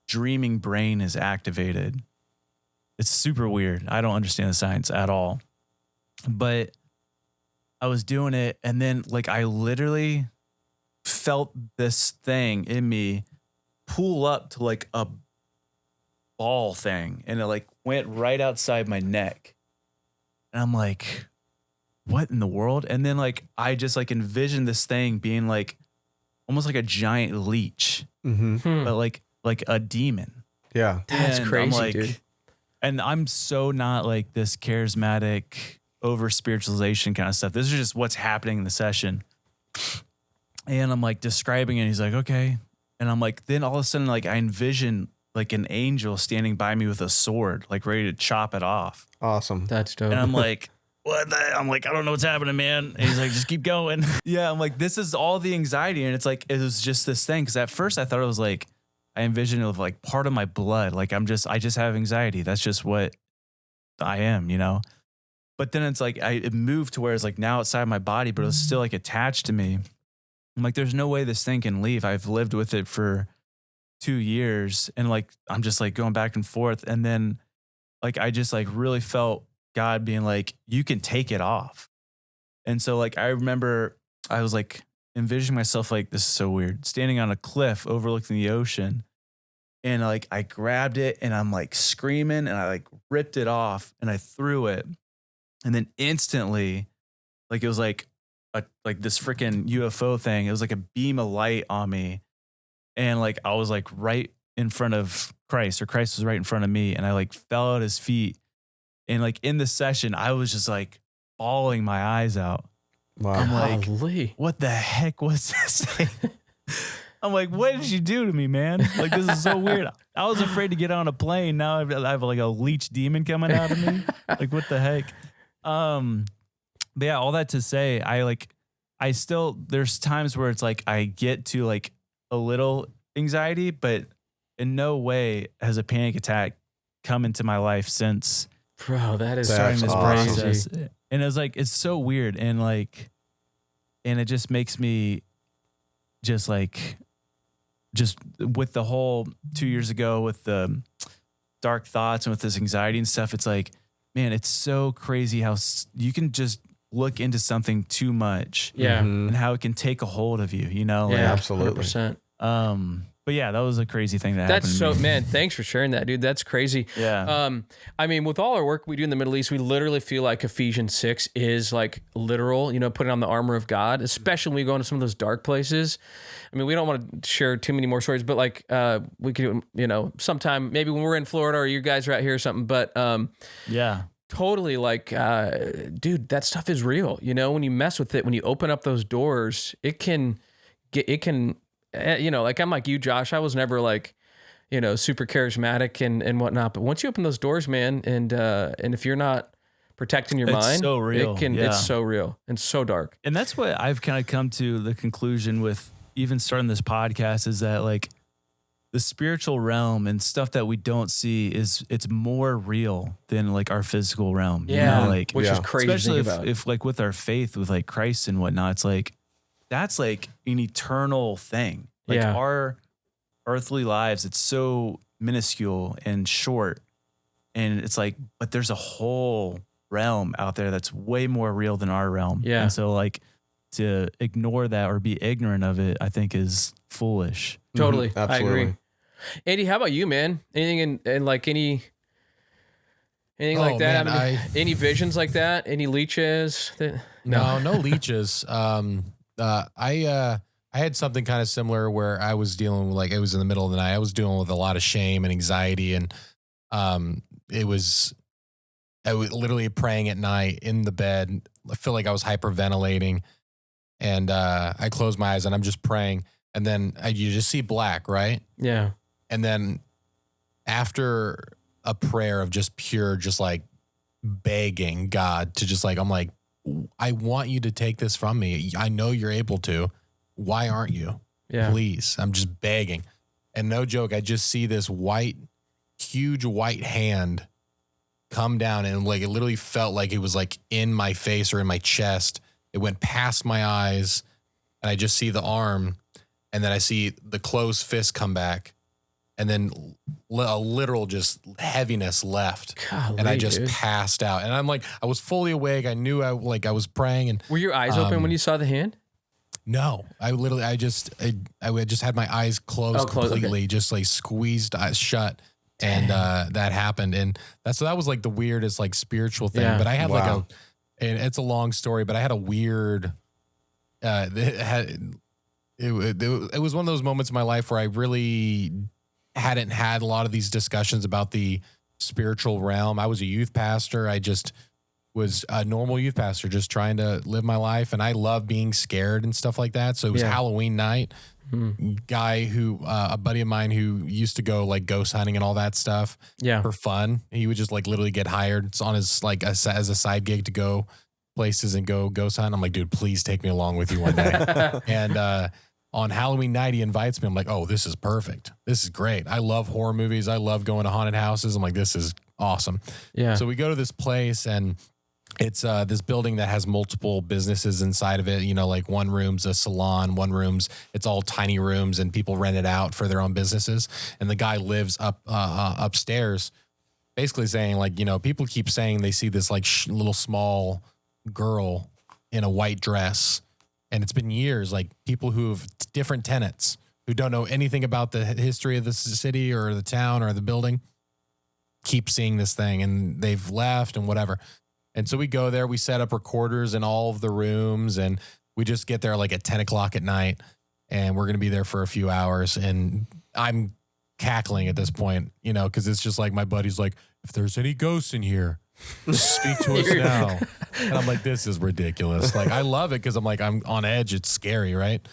dreaming brain is activated. It's super weird. I don't understand the science at all. But I was doing it, and then like I literally felt this thing in me pull up to like a ball thing, and it like went right outside my neck. And I'm like, what in the world? And then like I just like envisioned this thing being like almost like a giant leech, but like a demon. Yeah. That's And crazy, I'm like, dude. And I'm so not like this charismatic over spiritualization kind of stuff. This is just what's happening in the session. And I'm like describing it. He's like, okay. And I'm like, then all of a sudden, like I envision like an angel standing by me with a sword, like ready to chop it off. Awesome. That's dope. And I'm like, what? I'm like, I don't know what's happening, man. And he's like, just keep going. Yeah. I'm like, this is all the anxiety. And it's like, it was just this thing. Cause at first I thought it was like, I envisioned it of like part of my blood. Like I just have anxiety. That's just what I am, you know? But then it's like, it moved to where it's like now outside my body, but it was still like attached to me. I'm like, there's no way this thing can leave. I've lived with it for 2 years, and like, I'm just like going back and forth. And then like, I just like really felt God being like, you can take it off. And so like, I remember I was like envisioning myself, like, this is so weird, standing on a cliff overlooking the ocean. And like, I grabbed it and I'm like screaming, and I like ripped it off and I threw it. And then instantly, like, it was like this freaking UFO thing. It was like a beam of light on me. And like, I was like right in front of Christ, or Christ was right in front of me. And I like fell at his feet. And like in the session, I was just like bawling my eyes out. Wow. I'm like, Golly. what the heck was this? I'm like, what did you do to me, man? Like, this is so weird. I was afraid to get on a plane. Now I have like a leech demon coming out of me. Like, what the heck? But yeah, all that to say, there's times where it's like I get to like a little anxiety, but in no way has a panic attack come into my life since Bro, that is starting this awesome. process. And it was like, it's so weird. And like, and it just makes me just with the whole 2 years ago with the dark thoughts and with this anxiety and stuff, it's like, man, it's so crazy how you can just look into something too much. Yeah. Mhm. And how it can take a hold of you, you know? Yeah, absolutely. 100%. But yeah, that was a crazy thing that That's happened. so, man, thanks for sharing that, dude. That's crazy. Yeah. I mean, with all our work we do in the Middle East, we literally feel like Ephesians 6 is like literal, you know, putting on the armor of God, especially when we go into some of those dark places. I mean, we don't want to share too many more stories, but like, we could, you know, sometime, maybe when we're in Florida or you guys are out here or something, but, yeah. totally like, dude, that stuff is real. You know, when you mess with it, when you open up those doors, it can, you know, like I'm like you, Josh, I was never like, you know, super charismatic and whatnot. But once you open those doors, man, and if you're not protecting your mind, so real. It's so real and so dark. And that's what I've kind of come to the conclusion with even starting this podcast, is that like the spiritual realm and stuff that we don't see it's more real than like our physical realm. Yeah. You know? Like, Which is crazy. especially to think about. if like with our faith with like Christ and whatnot, it's like, that's like an eternal thing. Like Yeah. our earthly lives, it's so minuscule and short. And it's like, but there's a whole realm out there that's way more real than our realm. Yeah. And so like to ignore that or be ignorant of it, I think is foolish. Totally. Mhm, I absolutely. agree. Andy, how about you, man? Anything in like anything like that? Man, I mean, any visions like that? Any leeches? No leeches. I had something kind of similar where I was dealing with, like, it was in the middle of the night. I was dealing with a lot of shame and anxiety, and I was literally praying at night in the bed. I feel like I was hyperventilating, and I closed my eyes and I'm just praying, and then you just see black, right? Yeah. And then after a prayer of just pure, just like begging God to just like, I'm like, I want you to take this from me. I know you're able to. Why aren't you? Yeah. Please. I'm just begging. And no joke, I just see this huge white hand come down, and like it literally felt like it was like in my face or in my chest. It went past my eyes, and I just see the arm, and then I see the closed fist come back. and then a literal just heaviness left. Golly, and I just dude. passed out. And I'm like, I was fully awake. I knew I was praying. And Were your eyes open when you saw the hand? no, I just had my eyes closed completely, okay. just like squeezed shut. And that happened. And that was like the weirdest like spiritual thing. Yeah. But I had Wow. and it's a long story, but I had a weird, it was one of those moments in my life where I really hadn't had a lot of these discussions about the spiritual realm. I was a youth pastor. I just was a normal youth pastor, just trying to live my life. And I love being scared and stuff like that. So it was Halloween night. Guy who, a buddy of mine who used to go like ghost hunting and all that stuff for fun. He would just like literally get hired on his like as a side gig to go places and go ghost hunt. I'm like, dude, please take me along with you one day. And on Halloween night, he invites me. I'm like, oh, this is perfect. This is great. I love horror movies. I love going to haunted houses. I'm like, this is awesome. Yeah. So we go to this place, and it's this building that has multiple businesses inside of it. You know, like one room's a salon, it's all tiny rooms, and people rent it out for their own businesses. And the guy lives upstairs, basically saying like, you know, people keep saying they see this like little small girl in a white dress. And it's been years, like people who have different tenants who don't know anything about the history of the city or the town or the building keep seeing this thing, and they've left and whatever. And so we go there, we set up recorders in all of the rooms, and we just get there like at 10 o'clock at night, and we're going to be there for a few hours. And I'm cackling at this point, you know, because it's just like my buddy's like, if there's any ghosts in here, speak to us now. And I'm like, this is ridiculous. Like, I love it because I'm like, I'm on edge. It's scary, right?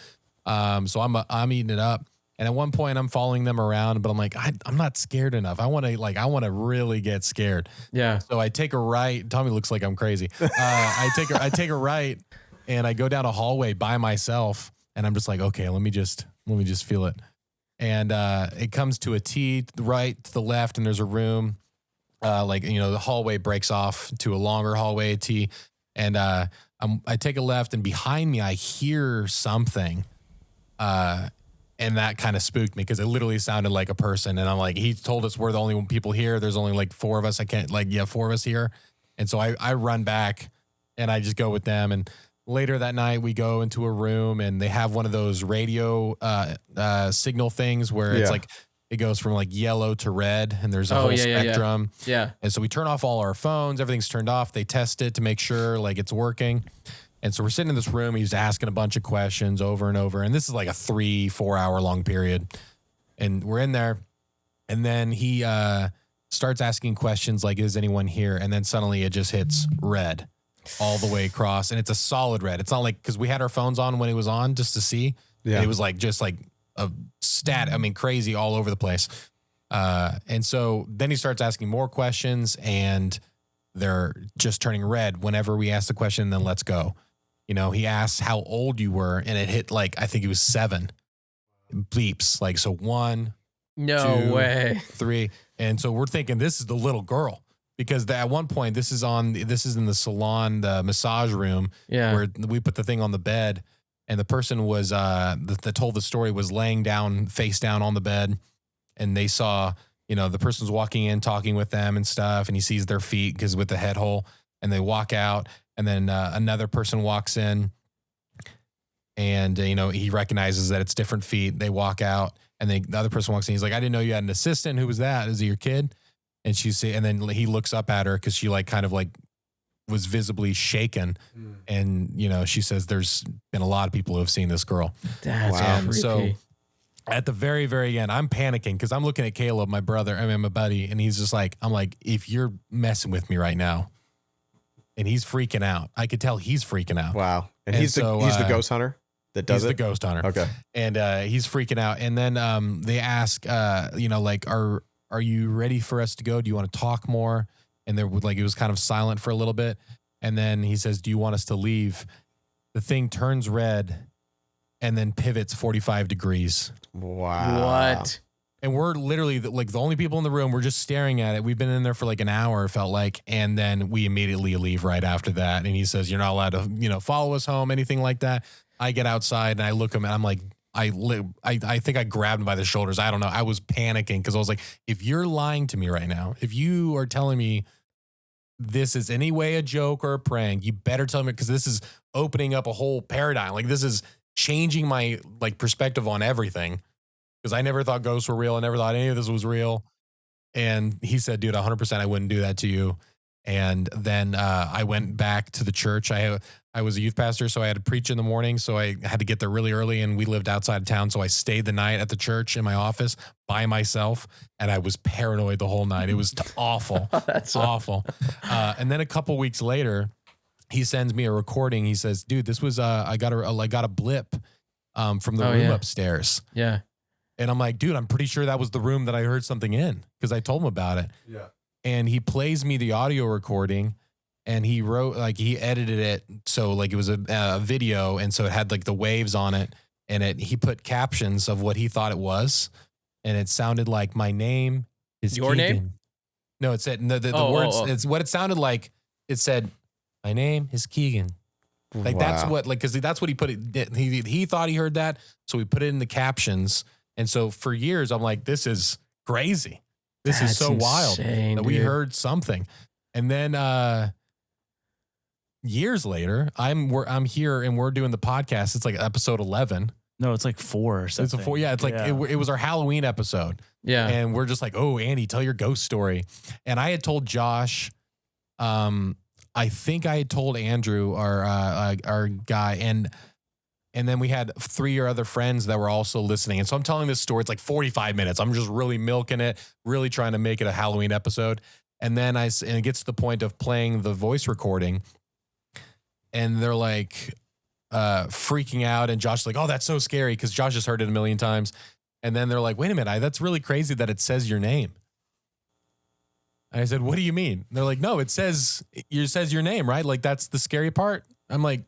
So I'm eating it up. And at one point I'm following them around, but I'm like, I'm not scared enough. I want to really get scared. Yeah. So I take a right. Tommy looks like I'm crazy. I take a right, and I go down a hallway by myself, and I'm just like, okay, let me just feel it. And it comes to a T, the right to the left, and there's a room. Like, you know, the hallway breaks off to a longer hallway, T. And I take a left, and behind me I hear something. And that kind of spooked me because it literally sounded like a person. And I'm like, he told us we're the only people here. There's only like four of us. Four of us here. And so I run back, and I just go with them. And later that night we go into a room, and they have one of those radio signal things where it's like, it goes from like yellow to red, and there's a whole spectrum. Yeah. And so we turn off all our phones. Everything's turned off. They test it to make sure like it's working. And so we're sitting in this room. He's asking a bunch of questions over and over. And this is like a 3-4 hour long period. And we're in there. And then he starts asking questions like, is anyone here? And then suddenly it just hits red all the way across. And it's a solid red. It's not like, because we had our phones on when it was on just to see. Yeah. And it was like just like a crazy all over the place. And so then he starts asking more questions, and they're just turning red whenever we ask the question, then let's go. You know, he asks how old you were, and it hit like, I think it was 7 beeps. Like, so 1, No 2, way. 3. And so we're thinking this is the little girl, because at one point this is in the salon, the massage room, where we put the thing on the bed, and the person was, that told the story was laying down, face down on the bed, and they saw, you know, the person's walking in, talking with them and stuff, and he sees their feet because with the head hole, and they walk out. And then another person walks in, and, you know, he recognizes that it's different feet. They walk out, and the other person walks in. He's like, I didn't know you had an assistant. Who was that? Is it your kid? And and then he looks up at her because she like kind of like was visibly shaken. And, you know, she says there's been a lot of people who have seen this girl. That's and freaky. so at the very, very end, I'm panicking because I'm looking at Caleb, my buddy, and he's just like, I'm like, if you're messing with me right now. And he's freaking out. I could tell he's freaking out. Wow. And he's the ghost hunter that does it? He's the ghost hunter. Okay. And he's freaking out. And then they ask, you know, like, are you ready for us to go? Do you want to talk more? And there like, it was kind of silent for a little bit. And then he says, do you want us to leave? The thing turns red and then pivots 45 degrees. Wow. What? And we're literally like the only people in the room. We're just staring at it. We've been in there for like an hour, it felt like. And then we immediately leave right after that. And he says, you're not allowed to, you know, follow us home, anything like that. I get outside and I look at him and I'm like, I think I grabbed him by the shoulders. I don't know. I was panicking because I was like, if you're lying to me right now, if you are telling me this is any way a joke or a prank, you better tell me, because this is opening up a whole paradigm. Like, this is changing my like perspective on everything, because I never thought ghosts were real. I never thought any of this was real. And he said, dude, 100% I wouldn't do that to you. And then I went back to the church. I was a youth pastor, so I had to preach in the morning. So I had to get there really early, and we lived outside of town. So I stayed the night at the church in my office by myself, and I was paranoid the whole night. It was awful. That's awful. And then a couple weeks later, he sends me a recording. He says, dude, this was, I got a blip from the room upstairs. Yeah. And I'm like, dude, I'm pretty sure that was the room that I heard something in, because I told him about it. Yeah. And he plays me the audio recording, and he he edited it so like it was a video, and so it had like the waves on it, and he put captions of what he thought it was, and it sounded like my name is your Keegan. name. No, it said the words. It's what it sounded like. It said, my name is Keegan. Like that's what, like, because that's what he put it. He thought he heard that, so we put it in the captions. And so for years, I'm like, this is crazy. This is so wild that we heard something. And then years later, I'm here and we're doing the podcast. It's like episode 11. No, it's like 4 or something. It's a 4. Yeah, it's like it was our Halloween episode. Yeah. And we're just like, oh, Andy, tell your ghost story. And I had told Josh, I think I had told Andrew, our guy, and then we had 3 other friends that were also listening. And so I'm telling this story. It's like 45 minutes. I'm just really milking it, really trying to make it a Halloween episode. And then it gets to the point of playing the voice recording, and they're like freaking out. And Josh's like, oh, that's so scary, because Josh has heard it a million times. And then they're like, wait a minute, that's really crazy that it says your name. And I said, what do you mean? And they're like, no, it says your name, right? Like, that's the scary part. I'm like,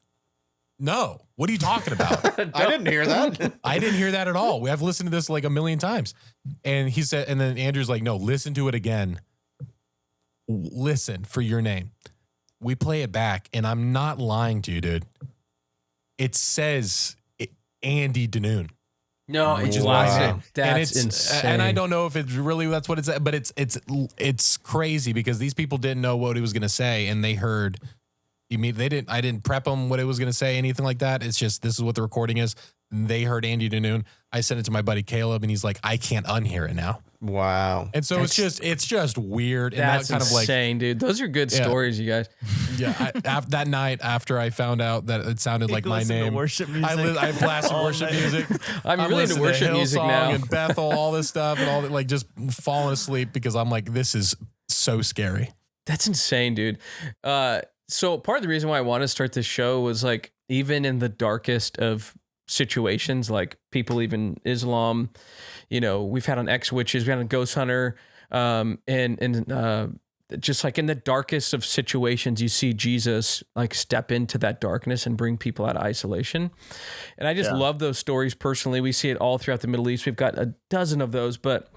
no, what are you talking about? I didn't hear that. I didn't hear that at all. We have listened to this like a million times. And he said, and then Andrew's like, no, listen to it again. Listen for your name. We play it back, and I'm not lying to you, dude. It says Andy Danoon. No, it's wow. That's insane. And I don't know if it's really that's what it's, but it's crazy, because these people didn't know what he was going to say, and they heard. I didn't prep them what it was going to say, anything like that. It's just, this is what the recording is. And they heard Andy Danoon. I sent it to my buddy Caleb, and he's like, I can't unhear it now. Wow. And so it's just weird. And that's that kind insane, dude. Those are good stories, you guys. Yeah. That night after I found out that it sounded like my name, worship music. I blasted worship music. I'm really into worship music now. And Bethel, all this stuff, and all that, like just falling asleep, because I'm like, this is so scary. That's insane, dude. So part of the reason why I want to start this show was like, even in the darkest of situations, like people, even Islam, we've had on ex-witches, we had on Ghost Hunter, and just like in the darkest of situations, you see Jesus like step into that darkness and bring people out of isolation. And I just love those stories personally. We see it all throughout the Middle East. We've got a dozen of those, but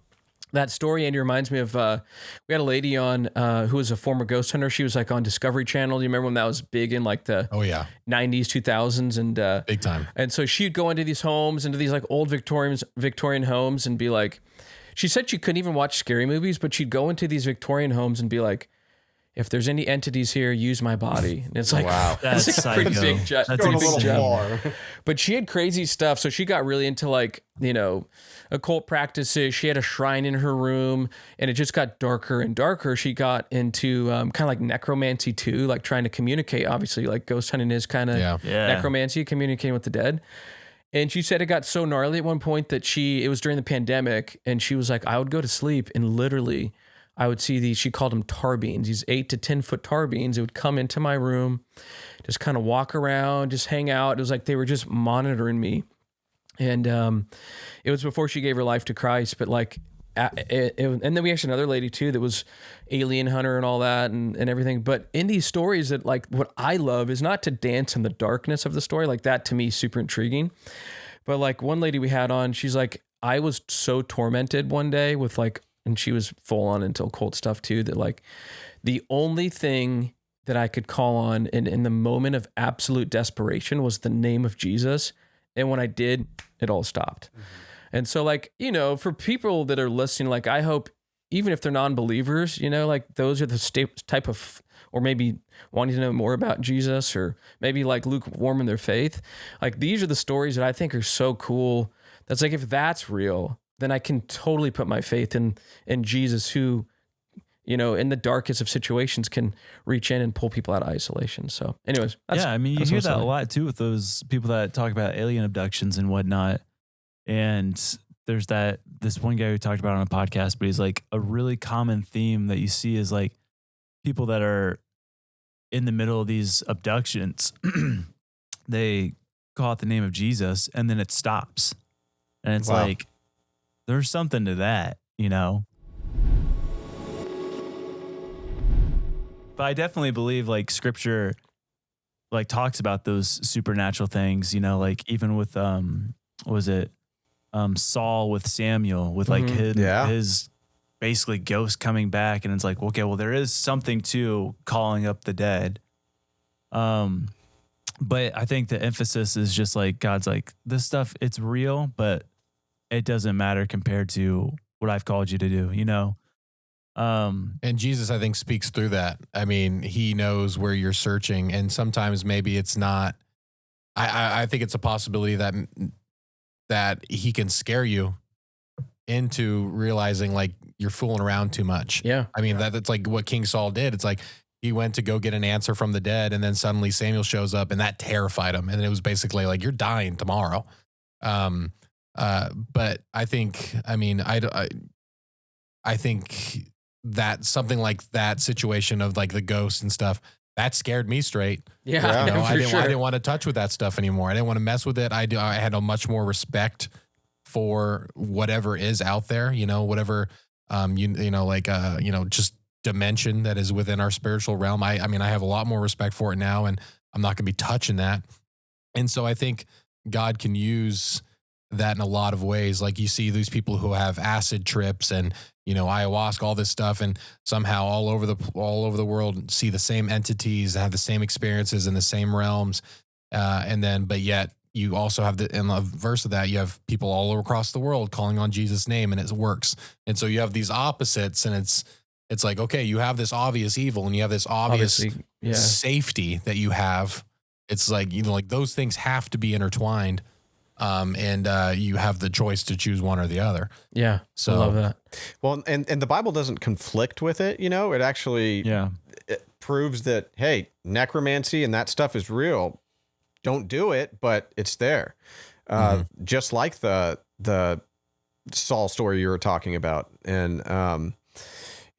that story, Andy, reminds me of, we had a lady on who was a former ghost hunter. She was like on Discovery Channel. Do you remember when that was big in like the 90s, 2000s? And big time. And so she'd go into these homes, into these like old Victorian homes, and be like, she said she couldn't even watch scary movies, but she'd go into these Victorian homes and be like, if there's any entities here, use my body. And it's like, wow, that's like a pretty big jump. far. But she had crazy stuff. So she got really into like, occult practices. She had a shrine in her room, and it just got darker and darker. She got into kind of like necromancy too, like trying to communicate. Obviously, like ghost hunting is kind of necromancy, communicating with the dead. And she said it got so gnarly at one point that it was during the pandemic, and she was like, I would go to sleep and literally I would see these, she called them tar beans, these 8 to 10 foot tar beans. It would come into my room, just kind of walk around, just hang out. It was like they were just monitoring me. And it was before she gave her life to Christ, but like, and then we actually another lady too that was alien hunter and all that and everything. But in these stories, that like what I love is not to dance in the darkness of the story. Like that to me is super intriguing. But like one lady we had on, she's like, I was so tormented one day with like, and she was full on into occult stuff too, that like the only thing that I could call on in the moment of absolute desperation was the name of Jesus. And when I did, it all stopped. And so like, you know, for people that are listening, like I hope, even if they're non-believers, you know, like those are the type of, or maybe wanting to know more about Jesus, or maybe like lukewarm in their faith. Like these are the stories that I think are so cool. That's like, if that's real, then I can totally put my faith in Jesus, who, you know, in the darkest of situations can reach in and pull people out of isolation. So anyways. Yeah. I mean, you hear that a lot too with those people that talk about alien abductions and whatnot. And there's this one guy who talked about it on a podcast, but he's like, a really common theme that you see is like people that are in the middle of these abductions, they call out the name of Jesus and then it stops. And it's like, there's something to that, you know? But I definitely believe like scripture like talks about those supernatural things, you know, like even with, what was it? Saul with Samuel, with like his basically ghost coming back, and it's like, okay, well, there is something to calling up the dead. But I think the emphasis is just like, God's like, this stuff, it's real, but it doesn't matter compared to what I've called you to do, you know? And Jesus, I think, speaks through that. I mean, he knows where you're searching, and sometimes maybe it's not, I think it's a possibility that he can scare you into realizing like you're fooling around too much. Yeah. I mean, that's like what King Saul did. It's like he went to go get an answer from the dead, and then suddenly Samuel shows up, and that terrified him. And it was basically like, you're dying tomorrow. But I think, I mean, I think that something like that situation of like the ghosts and stuff, that scared me straight. Yeah. You know, I sure. didn't want to touch with that stuff anymore. I didn't want to mess with it. I had a much more respect for whatever is out there, you know, whatever, just dimension that is within our spiritual realm. I mean, I have a lot more respect for it now, and I'm not going to be touching that. And so I think God can use that in a lot of ways. Like you see these people who have acid trips and, you know, ayahuasca, all this stuff, and somehow all over the world see the same entities and have the same experiences in the same realms. But yet you also have in the verse of that, you have people all across the world calling on Jesus' name, and it works. And so you have these opposites, and it's like, okay, you have this obvious evil and you have this obvious safety that you have. It's like, you know, like those things have to be intertwined. You have the choice to choose one or the other. Yeah. So I love that. Well, and the Bible doesn't conflict with it. You know, it actually it proves that, hey, necromancy and that stuff is real. Don't do it, but it's there. Just like the Saul story you were talking about. And,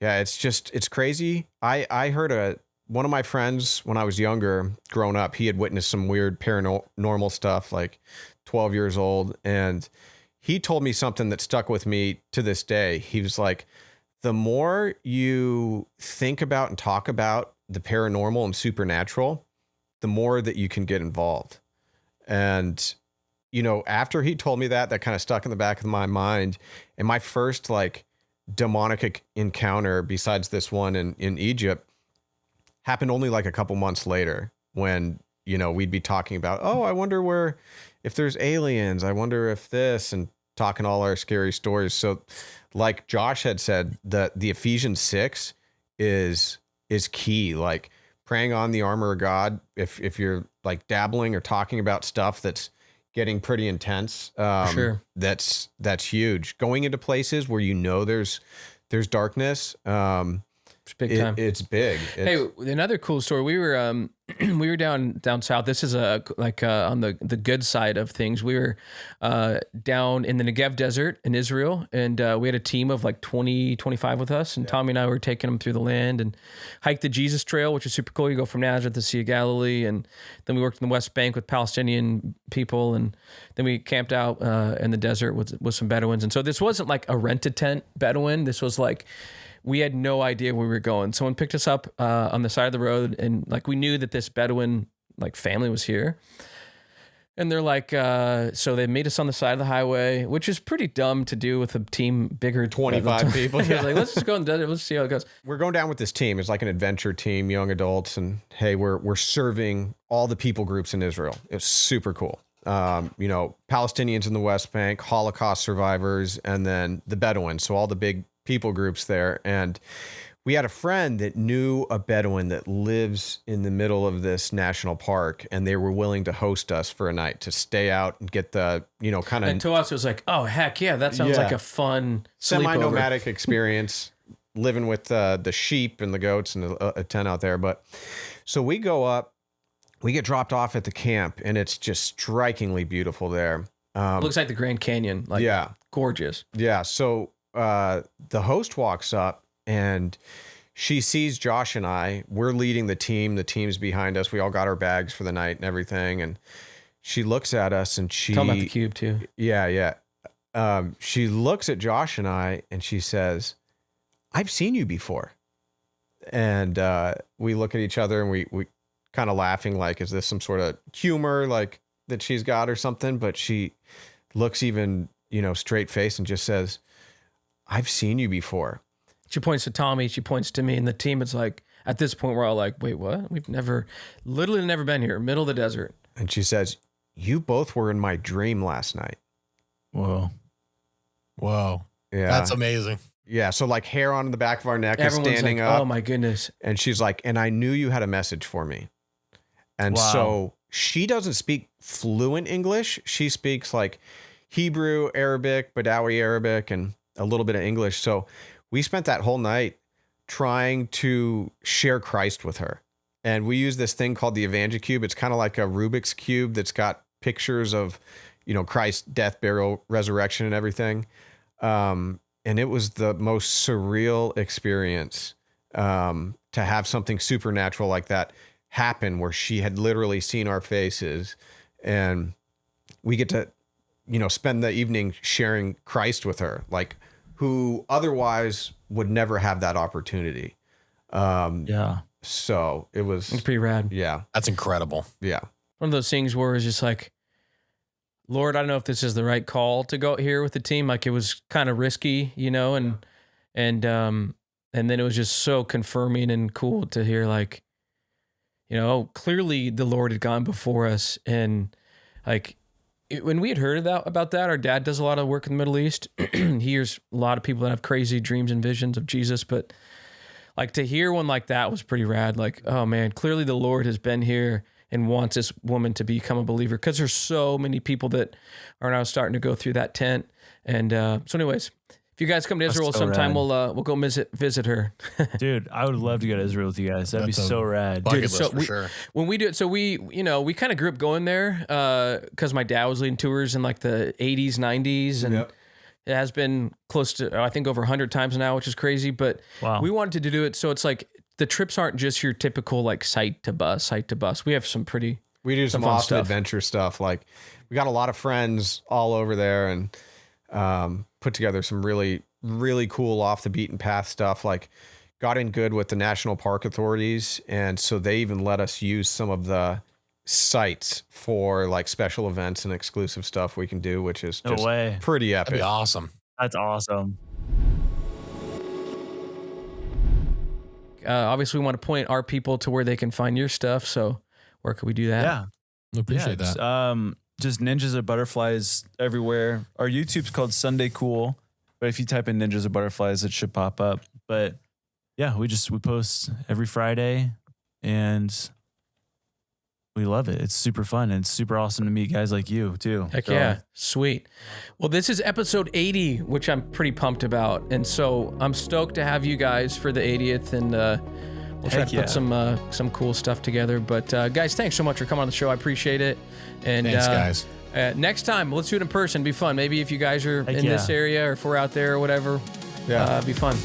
it's crazy. I heard one of my friends when I was younger, growing up, he had witnessed some weird paranormal stuff, like 12 years old. And he told me something that stuck with me to this day. He was like, the more you think about and talk about the paranormal and supernatural, the more that you can get involved. And, you know, after he told me that kind of stuck in the back of my mind. And my first like demonic encounter, besides this one in Egypt, happened only like a couple months later, when, you know, we'd be talking about, oh, I wonder if there's aliens, I wonder if this, and talking all our scary stories. So like Josh had said, the Ephesians 6 is key. Like praying on the armor of God, if you're like dabbling or talking about stuff that's getting pretty intense, sure. That's huge. Going into places where you know there's darkness, it's big time. It's big. Hey, another cool story. We were down south. This is on the good side of things. We were down in the Negev desert in Israel, and we had a team of like 25 with us, and Tommy and I were taking them through the land and hiked the Jesus Trail, which is super cool. You go from Nazareth to the Sea of Galilee, and then we worked in the West Bank with Palestinian people, and then we camped out in the desert with some Bedouins. And so this wasn't like a rented tent Bedouin. This was like, we had no idea where we were going. Someone picked us up on the side of the road, and like we knew that this Bedouin like family was here. And they're like, so they meet us on the side of the highway, which is pretty dumb to do with a team bigger 25 people. Yeah. Like, let's just go in the desert. Let's see how it goes. We're going down with this team. It's like an adventure team, young adults, and hey, we're serving all the people groups in Israel. It was super cool. Palestinians in the West Bank, Holocaust survivors, and then the Bedouins. So all the big people groups there. And we had a friend that knew a Bedouin that lives in the middle of this national park, and they were willing to host us for a night to stay out and get the, kind of. And to us, it was like, oh, heck yeah, that sounds like a fun semi-nomadic experience, living with the sheep and the goats and a tent out there. But so we go up, we get dropped off at the camp, and it's just strikingly beautiful there. It looks like the Grand Canyon. Gorgeous. Yeah. So the host walks up, and she sees Josh and I. We're leading the team. The team's behind us. We all got our bags for the night and everything. And she looks at us, and she... Talking about the cube, too. Yeah. She looks at Josh and I, and she says, I've seen you before. And we look at each other, and we kind of laughing, like, is this some sort of humor, like, that she's got or something? But she looks even, straight faced and just says, I've seen you before. She points to Tommy, she points to me, and the team is like, at this point, we're all like, wait, what? We've literally never been here, middle of the desert. And she says, you both were in my dream last night. Whoa. Yeah. That's amazing. Yeah. So like hair on the back of our neck is Everyone's standing like, up. oh my goodness. And she's like, and I knew you had a message for me. And so she doesn't speak fluent English. She speaks like Hebrew, Arabic, Badawi Arabic, and a little bit of English. So we spent that whole night trying to share Christ with her. And we use this thing called the EvangeCube. It's kind of like a Rubik's Cube that's got pictures of, Christ's death, burial, resurrection, and everything. And it was the most surreal experience to have something supernatural like that happen, where she had literally seen our faces, and we get to, spend the evening sharing Christ with her, like, who otherwise would never have that opportunity. So it's pretty rad. Yeah. That's incredible. Yeah. One of those things where it's just like, Lord, I don't know if this is the right call to go out here with the team. Like, it was kind of risky, and then it was just so confirming and cool to hear, like, clearly the Lord had gone before us. And like, when we had heard about that, our dad does a lot of work in the Middle East. He hears a lot of people that have crazy dreams and visions of Jesus, but like, to hear one like that was pretty rad. Like, oh man, clearly the Lord has been here and wants this woman to become a believer, because there's so many people that are now starting to go through that tent. And so anyways, if you guys come to Israel sometime, we'll go visit her. Dude, I would love to go to Israel with you guys. That'd be so rad. Bucket Dude, list for sure. When we do it, so we kind of grew up going there because my dad was leading tours in like the 80s, 90s, and it has been close to, I think, over 100 times now, which is crazy. But we wanted to do it so it's like the trips aren't just your typical like site to bus. We have some awesome adventure stuff. Like, we got a lot of friends all over there, and put together some really, really cool off the beaten path stuff. Like, got in good with the national park authorities. And so they even let us use some of the sites for like special events and exclusive stuff we can do, which is just pretty epic. That'd be awesome. That's awesome. Obviously we want to point our people to where they can find your stuff. So where could we do that? Yeah. I appreciate that. Just ninjas or butterflies everywhere. Our YouTube's called Sunday Cool, but if you type in ninjas or butterflies, it should pop up. But yeah, we post every Friday, and we love it. It's super fun, and it's super awesome to meet guys like you too. Heck yeah. Sweet. Well, this is episode 80, which I'm pretty pumped about. And so I'm stoked to have you guys for the 80th, and we'll try to put some cool stuff together. But guys, thanks so much for coming on the show. I appreciate it. And thanks, guys. Next time, let's do it in person. Be fun. Maybe if you guys are in this area, or if we're out there or whatever, be fun.